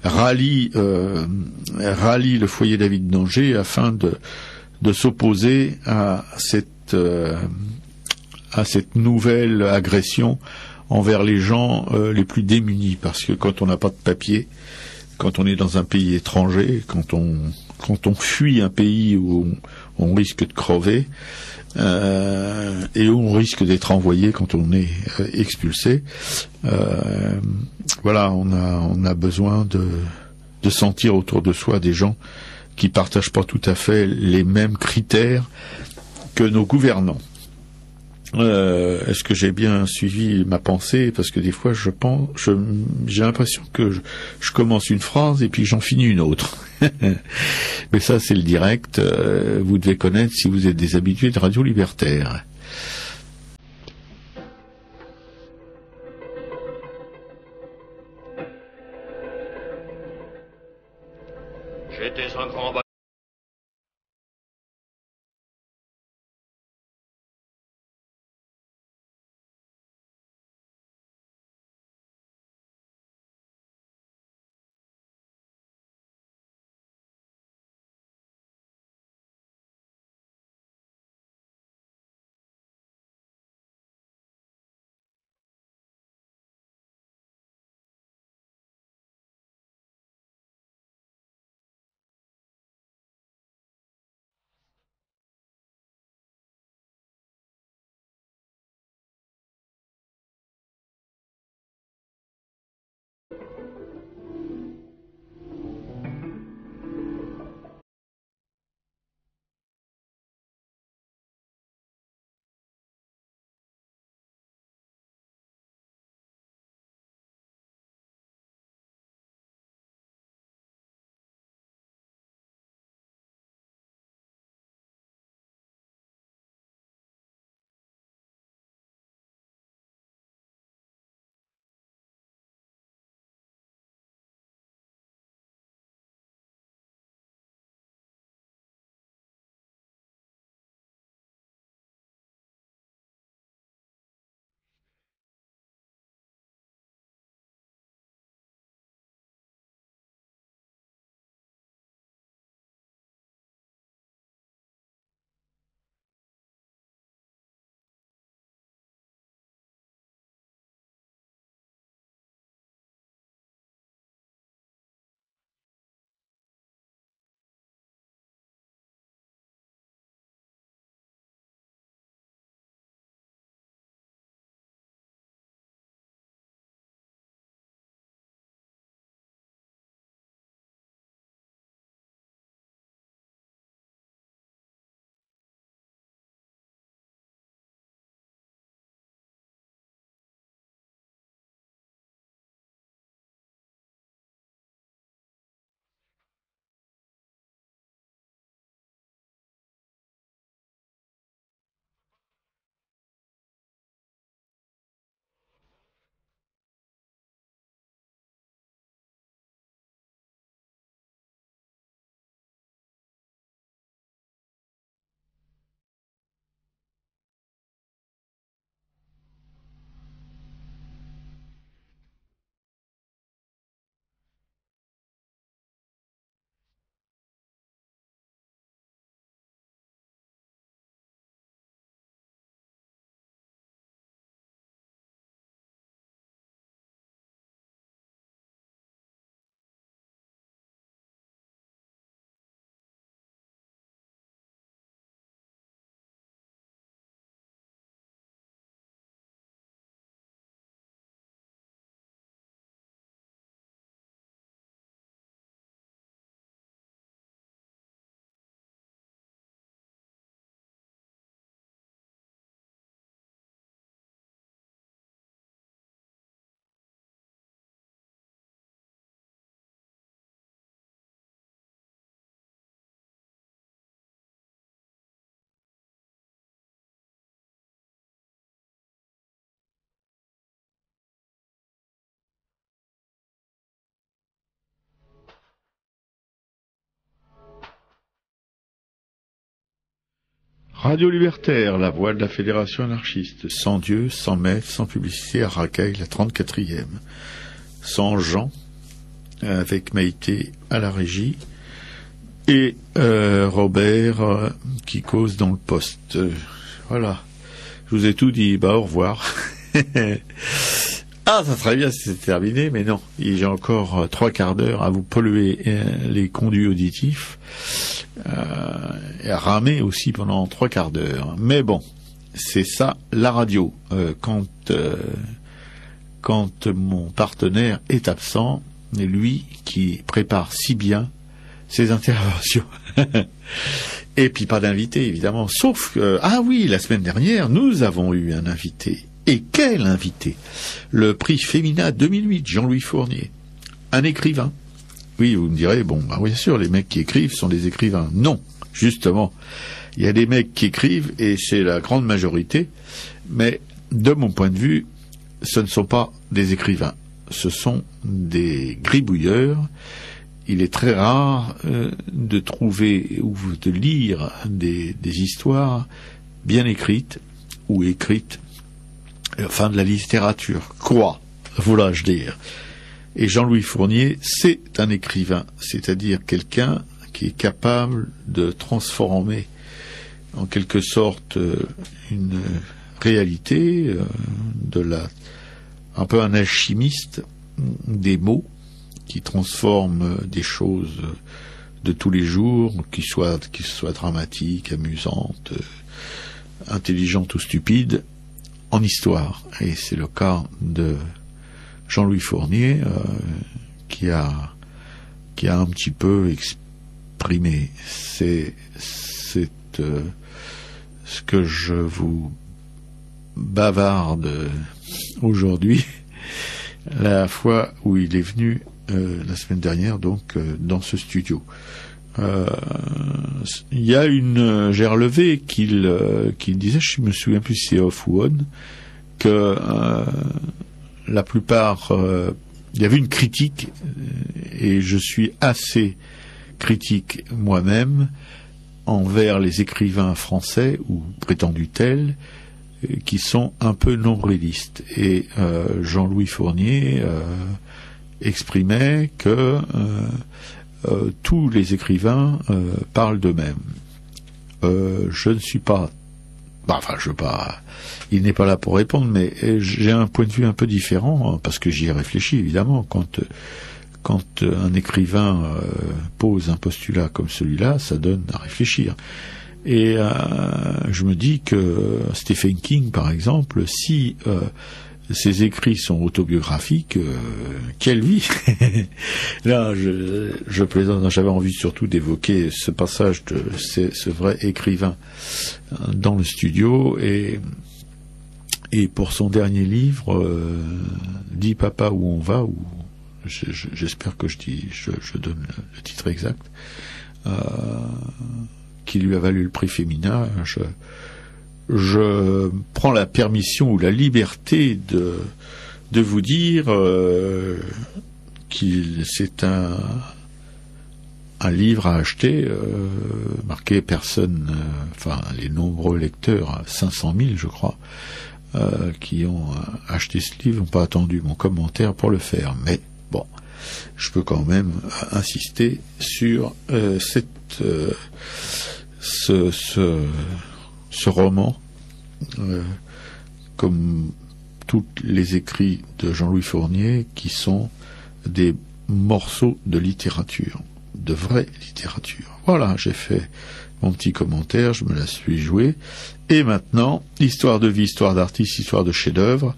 rallient le foyer David d'Angers afin de s'opposer à cette nouvelle agression envers les gens les plus démunis, parce que quand on n'a pas de papier, quand on est dans un pays étranger, quand on fuit un pays où on risque de crever, et où on risque d'être envoyé quand on est expulsé. Voilà, on a besoin de sentir autour de soi des gens qui partagent pas tout à fait les mêmes critères que nos gouvernants. Est-ce que j'ai bien suivi ma pensée? Parce que des fois, j'ai l'impression que je commence une phrase et puis j'en finis une autre. Mais ça, c'est le direct. Vous devez connaître si vous êtes des habitués de Radio Libertaire. J'étais un grand Radio Libertaire, la voix de la Fédération anarchiste. Sans Dieu, sans maître, sans publicité, à Racaille, la 34e. Sans Jean, avec Maïté à la régie. Et Robert qui cause dans le poste. Voilà. Je vous ai tout dit. Au revoir. Ah, ça serait bien si c'était terminé, mais non. J'ai encore 3 quarts d'heure à vous polluer les conduits auditifs et à ramer aussi pendant 3 quarts d'heure. Mais bon, c'est ça la radio. Quand mon partenaire est absent, et lui qui prépare si bien ses interventions. Et puis pas d'invité, évidemment. Sauf que, ah oui, la semaine dernière, nous avons eu un invité. Et quel invité! Le prix Femina 2008, Jean-Louis Fournier. Un écrivain. Oui, vous me direz, bon, bah, bien sûr, les mecs qui écrivent sont des écrivains. Non, justement. Il y a des mecs qui écrivent, et c'est la grande majorité, mais de mon point de vue, ce ne sont pas des écrivains. Ce sont des gribouilleurs. Il est très rare de trouver ou de lire des histoires bien écrites ou écrites, enfin de la littérature, quoi, voulais-je dire. Et Jean-Louis Fournier, c'est un écrivain, c'est-à-dire quelqu'un qui est capable de transformer en quelque sorte une réalité, un peu un alchimiste des mots, qui transforme des choses de tous les jours, qui soient dramatiques, amusantes, intelligentes ou stupides, en histoire. Et c'est le cas de Jean-Louis Fournier, qui a un petit peu exprimé. C'est ce que je vous bavarde aujourd'hui, la fois où il est venu la semaine dernière, donc dans ce studio. Il y a j'ai relevé qu'il disait, je me souviens plus si c'est off ou on, que la plupart, il y avait une critique, et je suis assez critique moi-même envers les écrivains français ou prétendus tels, qui sont un peu nombrilistes. Et Jean-Louis Fournier exprimait que tous les écrivains parlent d'eux-mêmes. Je ne suis pas... il n'est pas là pour répondre, mais j'ai un point de vue un peu différent, parce que j'y ai réfléchi, évidemment. Quand un écrivain pose un postulat comme celui-là, ça donne à réfléchir. Et je me dis que Stephen King, par exemple, si ses écrits sont autobiographiques, quelle vie. Là, je plaisante, j'avais envie surtout d'évoquer ce passage de ce vrai écrivain dans le studio, et pour son dernier livre, Dis papa où on va, ou j'espère que je donne le titre exact, qui lui a valu le prix Femina. Je prends la permission ou la liberté de vous dire qu'il c'est un livre à acheter, marqué personne, les nombreux lecteurs, 500 000 je crois, qui ont acheté ce livre, n'ont pas attendu mon commentaire pour le faire, mais bon, je peux quand même insister sur ce roman, comme tous les écrits de Jean-Louis Fournier, qui sont des morceaux de littérature, de vraie littérature. Voilà, j'ai fait mon petit commentaire, je me la suis joué. Et maintenant, histoire de vie, histoire d'artiste, histoire de chef-d'œuvre,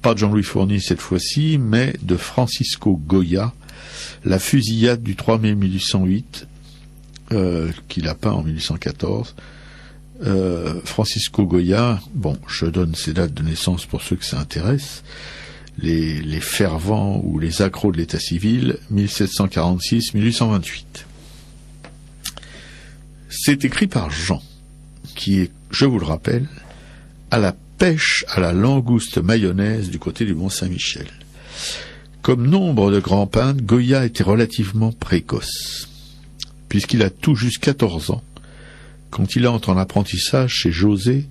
pas de Jean-Louis Fournier cette fois-ci, mais de Francisco Goya, La fusillade du 3 mai 1808, qu'il a peint en 1814. Francisco Goya, bon, je donne ses dates de naissance pour ceux que ça intéresse, les fervents ou les accros de l'état civil, 1746-1828. C'est écrit par Jean, qui est, je vous le rappelle, à la pêche à la langouste mayonnaise du côté du Mont-Saint-Michel. Comme nombre de grands peintres, Goya était relativement précoce, puisqu'il a tout juste 14 ans quand il entre en apprentissage chez José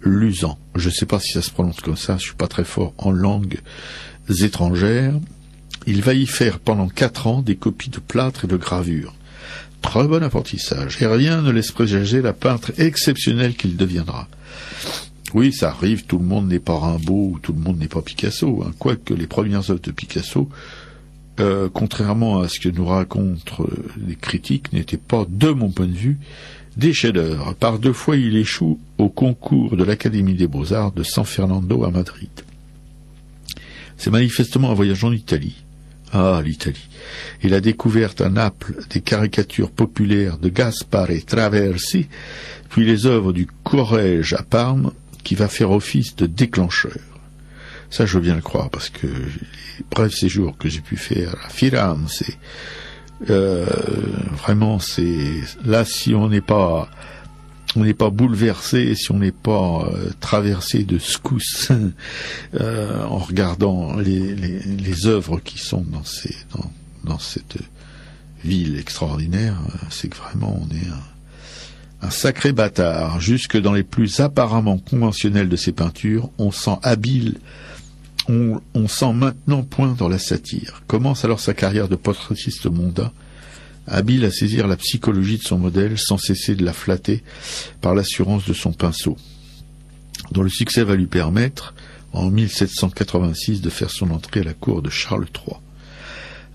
Luzan. Je ne sais pas si ça se prononce comme ça, je suis pas très fort en langues étrangères. Il va y faire pendant 4 ans des copies de plâtre et de gravure. Très bon apprentissage, et rien ne laisse présager la peintre exceptionnelle qu'il deviendra. Oui, ça arrive, tout le monde n'est pas Rimbaud ou tout le monde n'est pas Picasso, hein. Quoique les premières œuvres de Picasso, contrairement à ce que nous racontent les critiques, n'étaient pas, de mon point de vue, des chefs-d'œuvre. Par 2 fois, il échoue au concours de l'Académie des Beaux-Arts de San Fernando à Madrid. C'est manifestement un voyage en Italie. Ah, l'Italie. Et la découverte à Naples des caricatures populaires de Gaspare Traversi, puis les œuvres du Corrège à Parme, qui va faire office de déclencheur. Ça, je veux bien le croire, parce que les brefs séjours que j'ai pu faire à Firenze, vraiment, c'est là, si on n'est pas bouleversé, si on n'est pas traversé de secousses en regardant les œuvres qui sont dans cette ville extraordinaire, c'est que vraiment on est un sacré bâtard. Jusque dans les plus apparemment conventionnels de ses peintures, on sent habile, on sent maintenant poindre la satire. Commence alors sa carrière de portraitiste mondain, habile à saisir la psychologie de son modèle sans cesser de la flatter par l'assurance de son pinceau, dont le succès va lui permettre, en 1786, de faire son entrée à la cour de Charles III.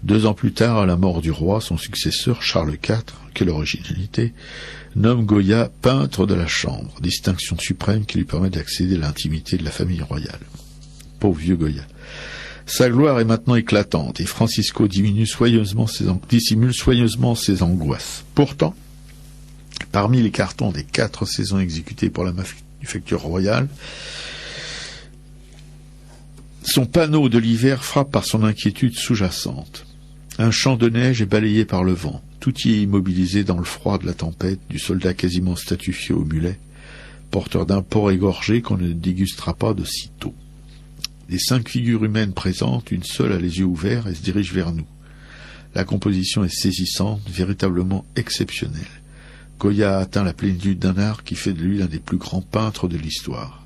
2 ans plus tard, à la mort du roi, son successeur, Charles IV, quelle originalité, nomme Goya peintre de la Chambre, distinction suprême qui lui permet d'accéder à l'intimité de la famille royale. Pauvre vieux Goya. Sa gloire est maintenant éclatante et Francisco dissimule soigneusement ses angoisses. Pourtant, parmi les cartons des 4 saisons exécutées pour la manufacture royale, son panneau de l'hiver frappe par son inquiétude sous-jacente. Un champ de neige est balayé par le vent. Tout y est immobilisé dans le froid de la tempête, du soldat quasiment statufié au mulet, porteur d'un porc égorgé qu'on ne dégustera pas de sitôt. Des 5 figures humaines présentes, une seule a les yeux ouverts et se dirige vers nous. La composition est saisissante, véritablement exceptionnelle. Goya a atteint la plénitude d'un art qui fait de lui l'un des plus grands peintres de l'histoire.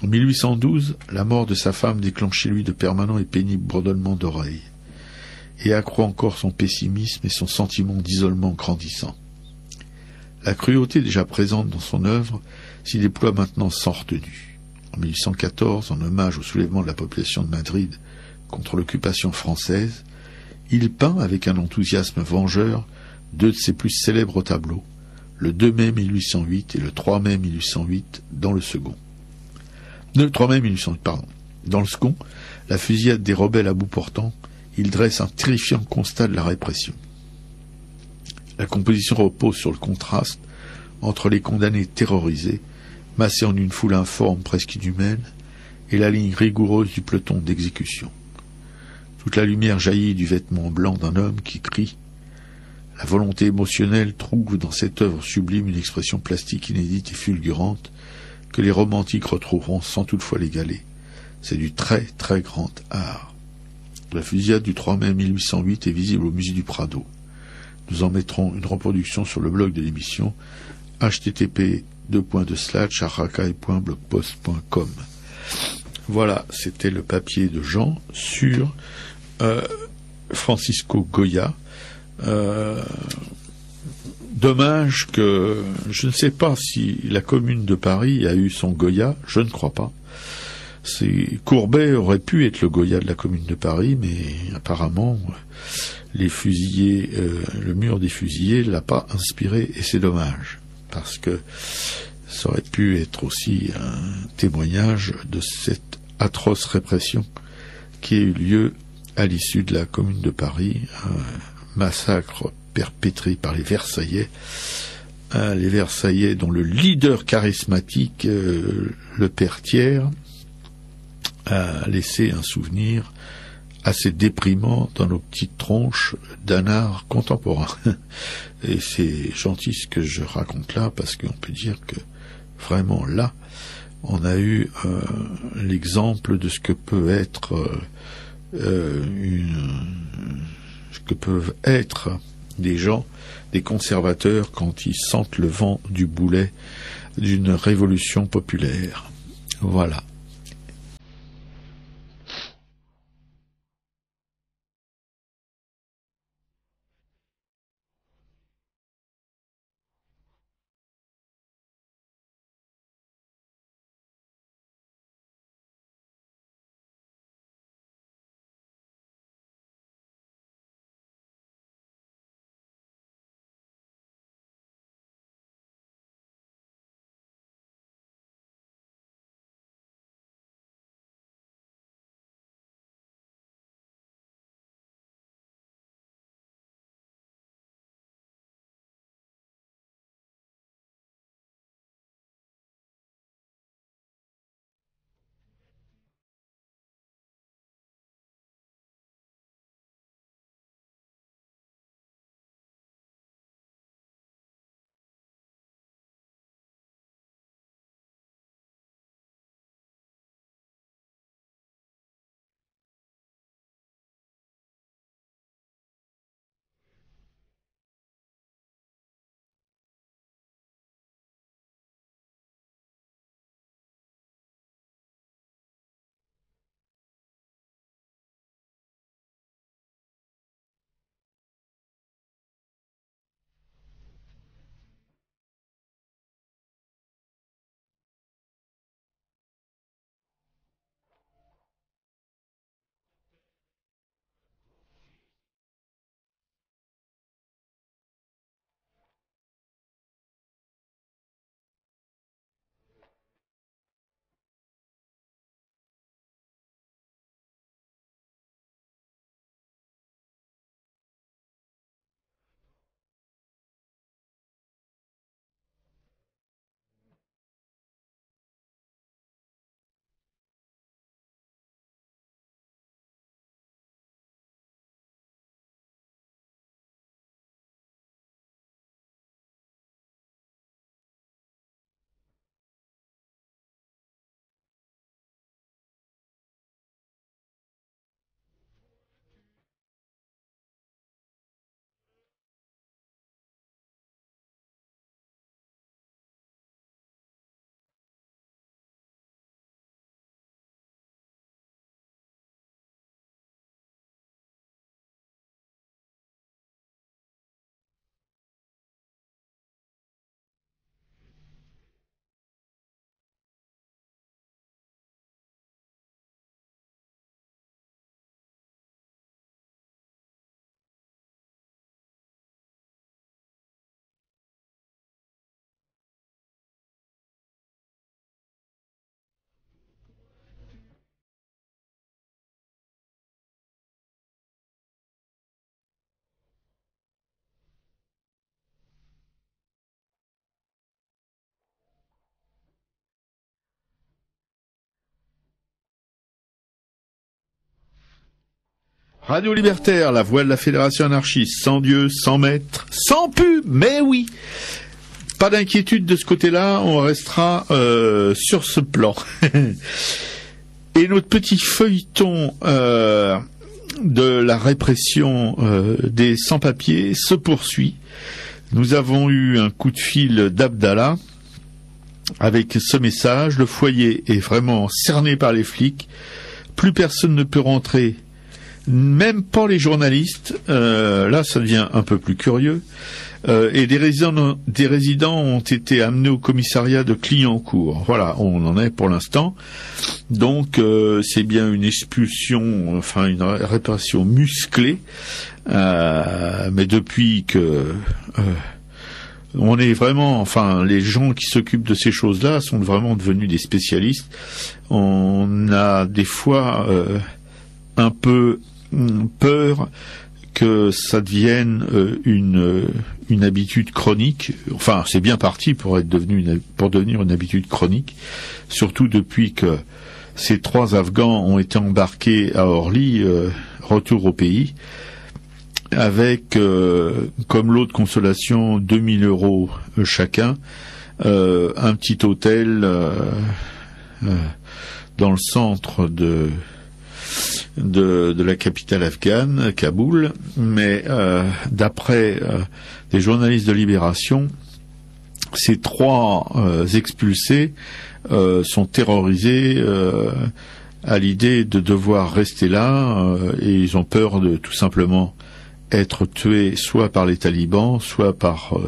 En 1812, la mort de sa femme déclenche chez lui de permanents et pénibles bourdonnements d'oreilles, et accroît encore son pessimisme et son sentiment d'isolement grandissant. La cruauté déjà présente dans son œuvre s'y déploie maintenant sans retenue. En 1814, en hommage au soulèvement de la population de Madrid contre l'occupation française, il peint avec un enthousiasme vengeur 2 de ses plus célèbres tableaux, le 2 mai 1808 et le 3 mai 1808 dans le second. Le 3 mai 1808, pardon. Dans le second, la fusillade des rebelles à bout portant, il dresse un terrifiant constat de la répression. La composition repose sur le contraste entre les condamnés terrorisés, massés en une foule informe presque inhumaine, et la ligne rigoureuse du peloton d'exécution. Toute la lumière jaillit du vêtement blanc d'un homme qui crie. La volonté émotionnelle trouve dans cette œuvre sublime une expression plastique inédite et fulgurante que les romantiques retrouveront sans toutefois l'égaler. C'est du très très grand art. La fusillade du 3 mai 1808 est visible au musée du Prado. Nous en mettrons une reproduction sur le blog de l'émission http://arracaille.blogpost.com. Voilà, c'était le papier de Jean sur Francisco Goya. Dommage que je ne sais pas si la commune de Paris a eu son Goya, je ne crois pas. Courbet aurait pu être le Goya de la commune de Paris, mais apparemment les fusillés, le mur des fusillés l'a pas inspiré, et c'est dommage, parce que ça aurait pu être aussi un témoignage de cette atroce répression qui a eu lieu à l'issue de la commune de Paris, un massacre perpétré par les Versaillais dont le leader charismatique, le père Thiers, a laissé un souvenir assez déprimant dans nos petites tronches d'un art contemporain. Et c'est gentil ce que je raconte là, parce qu'on peut dire que vraiment là, on a eu l'exemple de ce que peut être ce que peuvent être des gens, des conservateurs, quand ils sentent le vent du boulet d'une révolution populaire. Voilà. Radio Libertaire, la voix de la Fédération anarchiste, sans Dieu, sans maître, sans pub, mais oui. Pas d'inquiétude de ce côté-là, on restera sur ce plan. Et notre petit feuilleton de la répression des sans-papiers se poursuit. Nous avons eu un coup de fil d'Abdallah avec ce message: le foyer est vraiment cerné par les flics, plus personne ne peut rentrer, même pas les journalistes. Là ça devient un peu plus curieux, et des résidents ont été amenés au commissariat de Clignancourt. Voilà, on en est pour l'instant. Donc c'est bien une expulsion, enfin une répression musclée, mais depuis que on est vraiment, enfin les gens qui s'occupent de ces choses-là sont vraiment devenus des spécialistes. On a des fois un peu peur que ça devienne une habitude chronique. Enfin, c'est bien parti pour devenir une habitude chronique, surtout depuis que ces 3 Afghans ont été embarqués à Orly, retour au pays, avec comme lot de consolation 2000 € chacun, un petit hôtel dans le centre de la capitale afghane, Kaboul, mais d'après des journalistes de Libération, ces 3 expulsés sont terrorisés à l'idée de devoir rester là et ils ont peur de tout simplement être tués soit par les talibans, soit par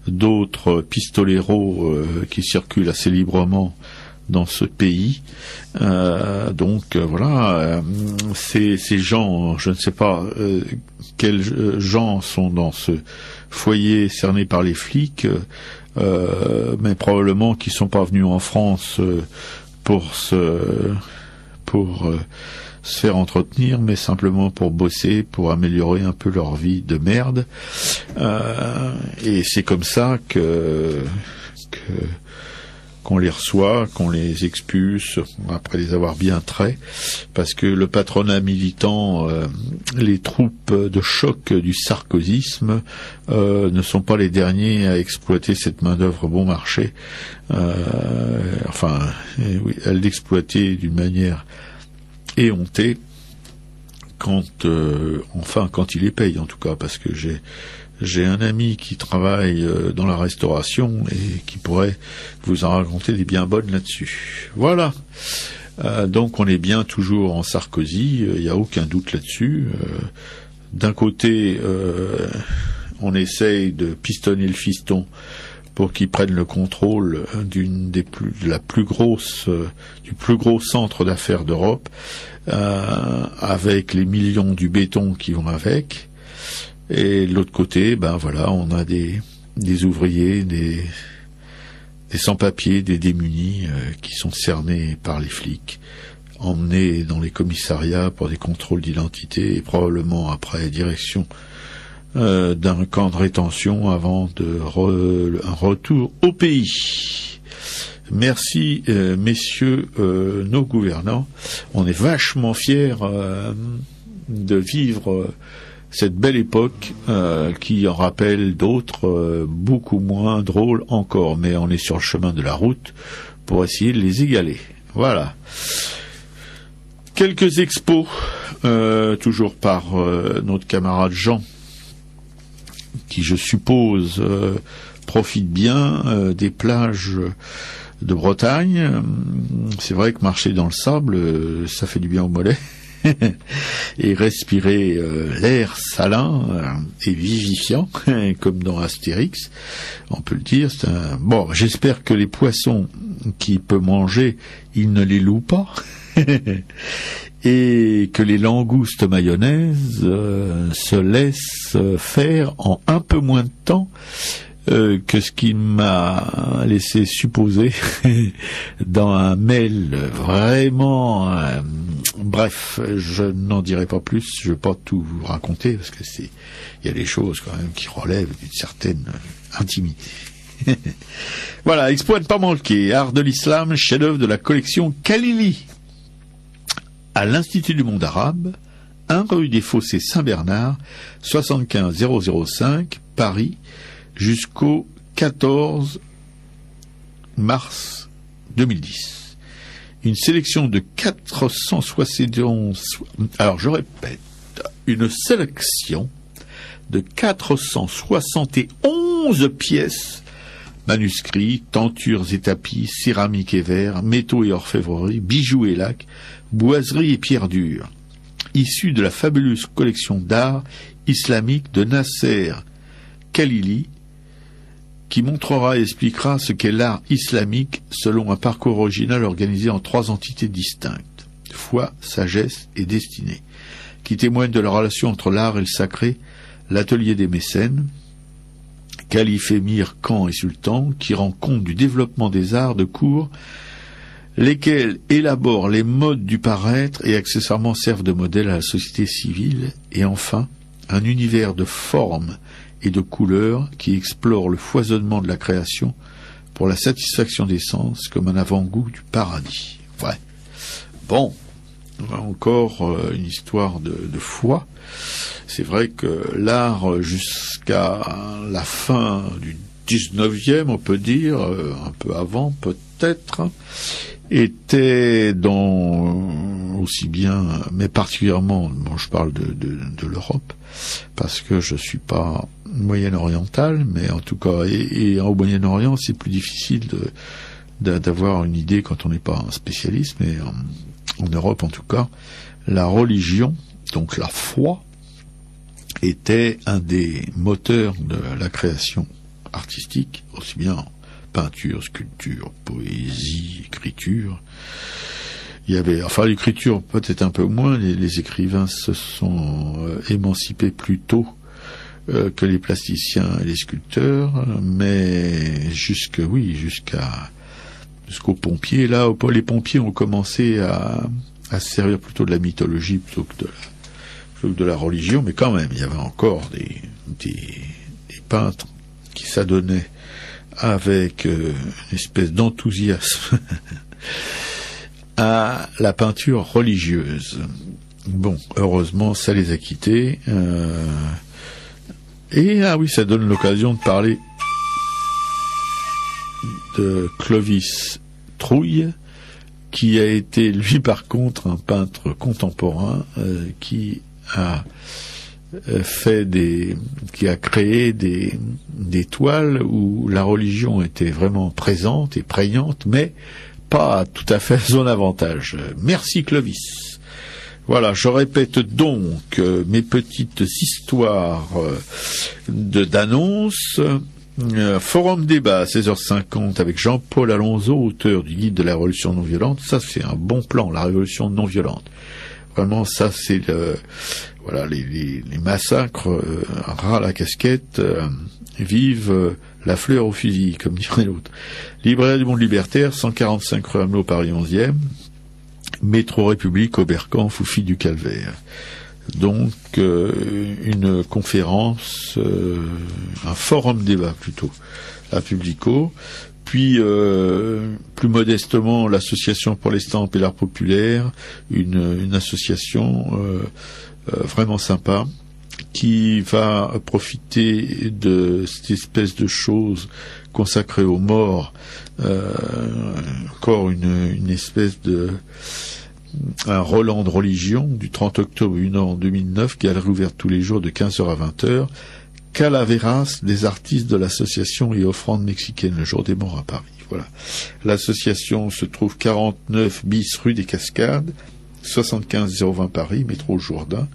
d'autres pistoleros qui circulent assez librement dans ce pays. Donc voilà, ces gens, je ne sais pas quels gens sont dans ce foyer cerné par les flics, mais probablement qu'ils sont pas venus en France pour se faire entretenir, mais simplement pour bosser, pour améliorer un peu leur vie de merde. Et c'est comme ça qu'on les reçoit, qu'on les expulse, après les avoir bien traits, parce que le patronat militant, les troupes de choc du sarkozysme ne sont pas les derniers à exploiter cette main-d'œuvre bon marché. Oui, à l'exploiter d'une manière éhontée, quand il les paye en tout cas, parce que j'ai un ami qui travaille dans la restauration et qui pourrait vous en raconter des bien bonnes là-dessus. Voilà. Donc on est bien toujours en Sarkozy, il n'y a aucun doute là-dessus. D'un côté, on essaye de pistonner le fiston pour qu'il prenne le contrôle du plus gros centre d'affaires d'Europe, avec les millions du béton qui vont avec. Et de l'autre côté, on a des ouvriers, des sans-papiers, des démunis qui sont cernés par les flics, emmenés dans les commissariats pour des contrôles d'identité et probablement après direction d'un camp de rétention avant un retour au pays. Merci, messieurs nos gouvernants. On est vachement fiers de vivre cette belle époque qui en rappelle d'autres beaucoup moins drôles encore, mais on est sur le chemin de la route pour essayer de les égaler. Voilà. Quelques expos, toujours par notre camarade Jean, qui je suppose profite bien des plages de Bretagne. C'est vrai que marcher dans le sable, ça fait du bien aux mollets. Et respirer l'air salin et vivifiant, comme dans Astérix, on peut le dire. Bon, j'espère que les poissons qu'il peut manger, il ne les loue pas, et que les langoustes mayonnaise se laissent faire en un peu moins de temps que ce qui m'a laissé supposer dans un mail vraiment... bref, je n'en dirai pas plus, je ne vais pas tout vous raconter, parce que il y a des choses quand même qui relèvent d'une certaine intimité. Voilà, expo à ne pas manquer, Art de l'Islam, chef-d'œuvre de la collection Khalili, à l'Institut du monde arabe, 1 rue des Fossés Saint-Bernard, 75 005, Paris, jusqu'au 14 mars 2010. Une sélection de 471... Alors, je répète, une sélection de 471 pièces, manuscrits, tentures et tapis, céramiques et verres, métaux et orfèvrerie, bijoux et lacs, boiseries et pierres dures, issues de la fabuleuse collection d'art islamique de Nasser Khalili, qui montrera et expliquera ce qu'est l'art islamique selon un parcours original organisé en 3 entités distinctes, foi, sagesse et destinée, qui témoignent de la relation entre l'art et le sacré, l'atelier des mécènes, calife, émir, khan et sultan, qui rend compte du développement des arts de cour, lesquels élaborent les modes du paraître et accessoirement servent de modèle à la société civile, et enfin, un univers de formes et de couleurs qui explore le foisonnement de la création pour la satisfaction des sens comme un avant-goût du paradis. Ouais. Bon, encore une histoire de foi. C'est vrai que l'art, jusqu'à la fin du 19e, on peut dire, un peu avant peut-être, était dans aussi bien, mais particulièrement, bon, je parle de l'Europe, parce que je suis pas moyen-oriental, mais en tout cas, et au Moyen-Orient, c'est plus difficile d'avoir une idée quand on n'est pas un spécialiste, mais en Europe, en tout cas, la religion, donc la foi, était un des moteurs de la création artistique, aussi bien en peinture, sculpture, poésie, écriture. Il y avait, enfin, l'écriture peut-être un peu moins, les écrivains se sont émancipés plus tôt que les plasticiens et les sculpteurs, mais jusqu'aux pompiers. Là, les pompiers ont commencé à se servir plutôt de la mythologie plutôt que de la religion, mais quand même, il y avait encore des peintres qui s'adonnaient avec une espèce d'enthousiasme à la peinture religieuse. Bon, heureusement, ça les a quittés. Et oui, ça donne l'occasion de parler de Clovis Trouille, qui a été, lui, par contre, un peintre contemporain qui a créé des toiles où la religion était vraiment présente et prégnante, mais pas tout à fait à son avantage. Merci Clovis. Voilà, je répète donc mes petites histoires d'annonces. Forum débat à 16h50 avec Jean-Paul Alonso, auteur du guide de la révolution non violente. Ça, c'est un bon plan, la révolution non violente. Vraiment, ça, c'est les massacres ras à la casquette, vive la fleur au fusil, comme dirait l'autre. Librairie du Monde Libertaire, 145 rue Hamelot, Paris 11e, métro République, Oberkampf ou Fille du Calvaire. Donc, une conférence, un forum débat plutôt, à Publico. Puis, plus modestement, l'association pour l'estampes et l'art populaire, une association vraiment sympa, qui va profiter de cette espèce de chose consacrée aux morts, encore une espèce de un Roland de religion du 30 octobre 2009, galerie ouverte tous les jours de 15h à 20h, Calaveras des artistes de l'association et offrandes mexicaines, le jour des morts à Paris. Voilà. L'association se trouve 49 bis rue des Cascades, 75 020 Paris, métro Jourdain,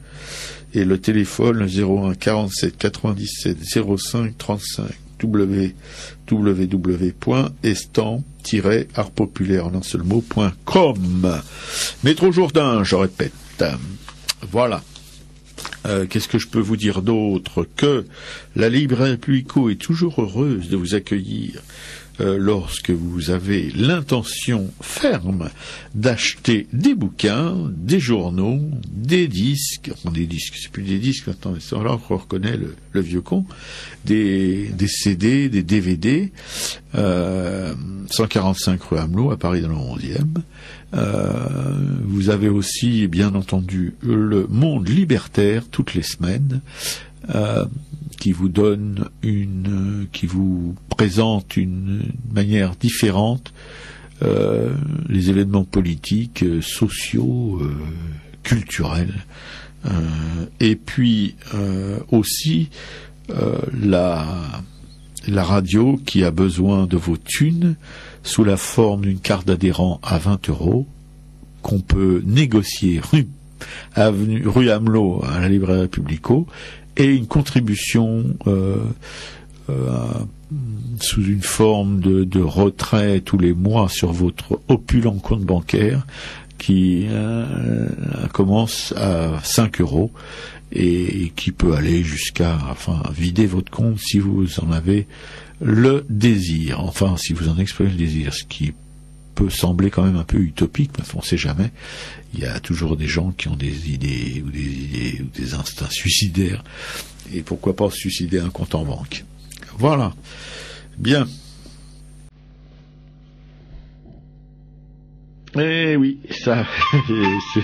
et le téléphone le 01 47 97 05 35 www.estamp-artpopulaire en un seul mot.com. Métro Jourdain, je répète. Voilà. Qu'est-ce que je peux vous dire d'autre que la librairie Publico est toujours heureuse de vous accueillir lorsque vous avez l'intention ferme d'acheter des bouquins, des journaux, des disques, c'est plus des disques maintenant, c'est là qu'on reconnaît le vieux con, des CD, des DVD, 145 rue Hamelot à Paris dans le 11e. Vous avez aussi, bien entendu, le Monde Libertaire toutes les semaines, qui vous donne qui vous présente une manière différente les événements politiques, sociaux, culturels, et puis aussi la radio qui a besoin de vos thunes sous la forme d'une carte d'adhérent à 20 € qu'on peut négocier rue Hamelot à la librairie Publico, et une contribution sous une forme de retrait tous les mois sur votre opulent compte bancaire qui commence à 5 € et qui peut aller jusqu'à vider votre compte si vous en avez le désir, si vous en exprimez le désir, ce qui peut sembler quand même un peu utopique, mais on ne sait jamais. Il y a toujours des gens qui ont des idées ou des instincts suicidaires, et pourquoi pas suicider un compte en banque. Voilà. Bien. Eh oui, ça, c'est...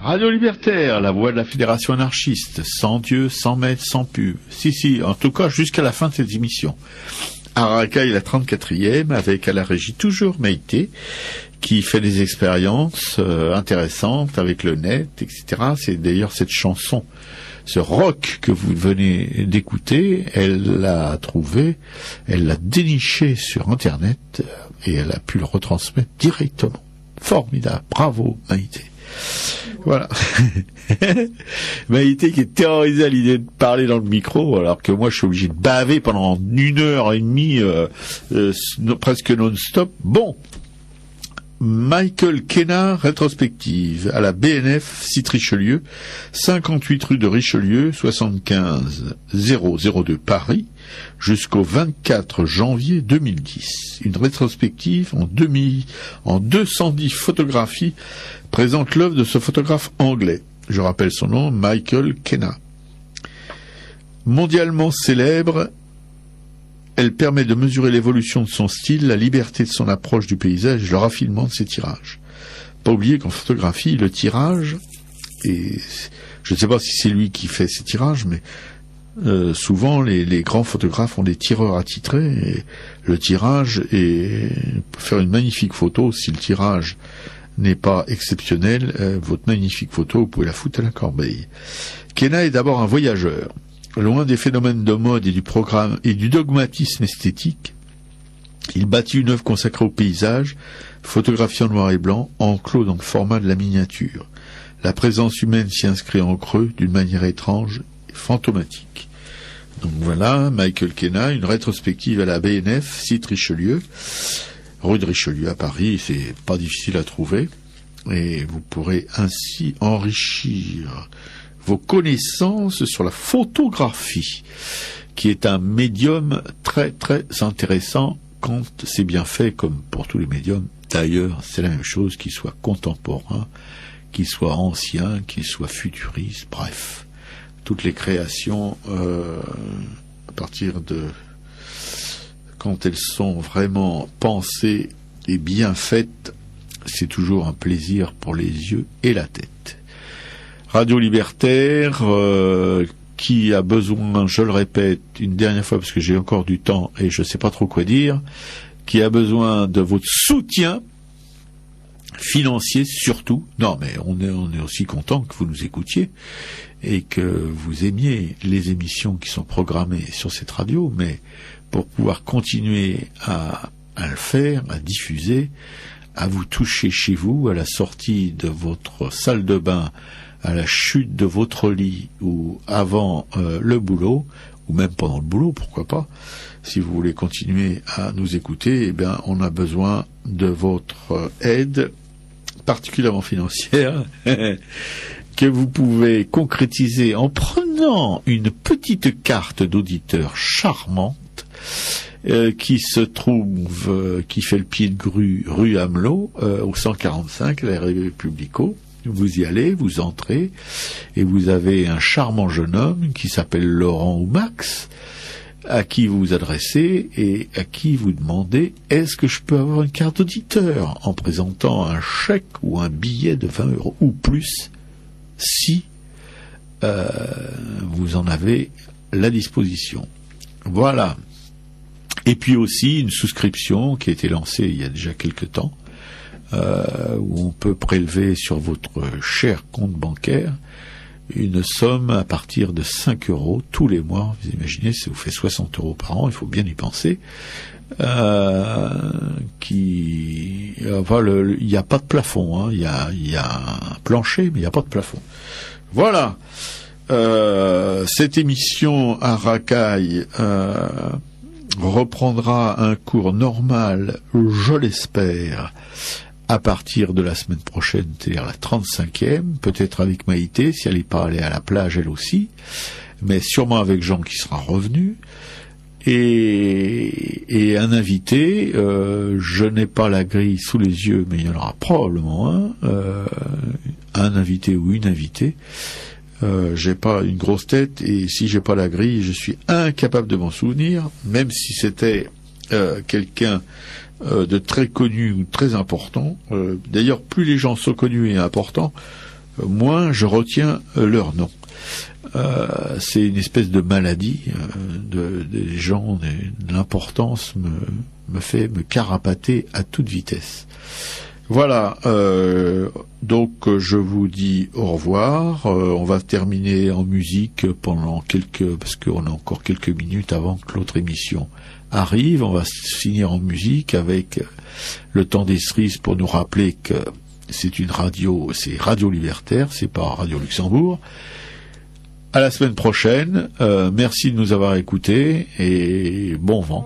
Radio Libertaire, la voix de la Fédération anarchiste, sans Dieu, sans maître, sans pub. Si, en tout cas jusqu'à la fin de cette émission. Arakaï, la 34e, avec à la régie toujours Maïté, qui fait des expériences intéressantes avec le net, etc. C'est d'ailleurs cette chanson, ce rock que vous venez d'écouter, elle l'a trouvé, elle l'a déniché sur Internet et elle a pu le retransmettre directement. Formidable, bravo Maïté. Voilà. Maïté qui est terrorisée à l'idée de parler dans le micro, alors que moi je suis obligé de baver pendant 1h30 presque non-stop. Bon, Michael Kenna, rétrospective à la BNF site Richelieu, 58 rue de Richelieu, 75 002 Paris, jusqu'au 24 janvier 2010. Une rétrospective en 210 photographies présente l'œuvre de ce photographe anglais. Je rappelle son nom, Michael Kenna. Mondialement célèbre, elle permet de mesurer l'évolution de son style, la liberté de son approche du paysage et le raffinement de ses tirages. Pas oublier qu'en photographie, le tirage, et je ne sais pas si c'est lui qui fait ces tirages, mais souvent les grands photographes ont des tireurs attitrés, et le tirage peut faire une magnifique photo. Si le tirage n'est pas exceptionnel, votre magnifique photo, vous pouvez la foutre à la corbeille. Kenna est d'abord un voyageur. Loin des phénomènes de mode et du programme et du dogmatisme esthétique, il bâtit une œuvre consacrée au paysage, photographiée en noir et blanc, enclos dans le format de la miniature. La présence humaine s'y inscrit en creux d'une manière étrange et fantomatique. Donc voilà, Michael Kenna, une rétrospective à la BNF, site Richelieu, rue de Richelieu à Paris, c'est pas difficile à trouver, et vous pourrez ainsi enrichir vos connaissances sur la photographie, qui est un médium très très intéressant quand c'est bien fait, comme pour tous les médiums. D'ailleurs, c'est la même chose, qu'il soit contemporain, qu'il soit ancien, qu'il soit futuriste, bref. Toutes les créations, à partir de quand elles sont vraiment pensées et bien faites, c'est toujours un plaisir pour les yeux et la tête. Radio Libertaire, qui a besoin, je le répète une dernière fois parce que j'ai encore du temps et je ne sais pas trop quoi dire, qui a besoin de votre soutien financier surtout. Non, mais on est aussi content que vous nous écoutiez et que vous aimiez les émissions qui sont programmées sur cette radio, mais pour pouvoir continuer à le faire, à diffuser, à vous toucher chez vous, à la sortie de votre salle de bain, à la chute de votre lit ou avant le boulot, ou même pendant le boulot, pourquoi pas, si vous voulez continuer à nous écouter, eh bien, on a besoin de votre aide, particulièrement financière, que vous pouvez concrétiser en prenant une petite carte d'auditeur charmante qui se trouve, qui fait le pied de grue rue Amelot, au 145, la Républico. Vous y allez, vous entrez, et vous avez un charmant jeune homme qui s'appelle Laurent ou Max, à qui vous vous adressez et à qui vous demandez « Est-ce que je peux avoir une carte d'auditeur ?» en présentant un chèque ou un billet de 20 € ou plus, si vous en avez la disposition. Voilà. Et puis aussi une souscription qui a été lancée il y a déjà quelque temps, où on peut prélever sur votre cher compte bancaire une somme à partir de 5 € tous les mois. Vous imaginez, ça vous fait 60 € par an, il faut bien y penser. Il n'y a pas de plafond, hein. Il y a un plancher, mais il n'y a pas de plafond. Voilà. Cette émission à Racaille reprendra un cours normal, je l'espère, à partir de la semaine prochaine, c'est-à-dire la 35e, peut-être avec Maïté, si elle n'est pas allée à la plage elle aussi, mais sûrement avec Jean qui sera revenu, et un invité, je n'ai pas la grille sous les yeux, mais il y en aura probablement un invité ou une invitée. J'ai pas une grosse tête, et si j'ai pas la grille, je suis incapable de m'en souvenir, même si c'était quelqu'un de très connu ou très important. D'ailleurs, plus les gens sont connus et importants, moins je retiens leur nom. C'est une espèce de maladie des gens, l'importance me fait me carapater à toute vitesse. Voilà, donc je vous dis au revoir. On va terminer en musique parce qu'on a encore quelques minutes avant que l'autre émission arrive. On va finir en musique avec le temps des cerises pour nous rappeler que c'est une radio, c'est Radio Libertaire, c'est pas Radio Luxembourg. À la semaine prochaine. Merci de nous avoir écoutés et bon vent.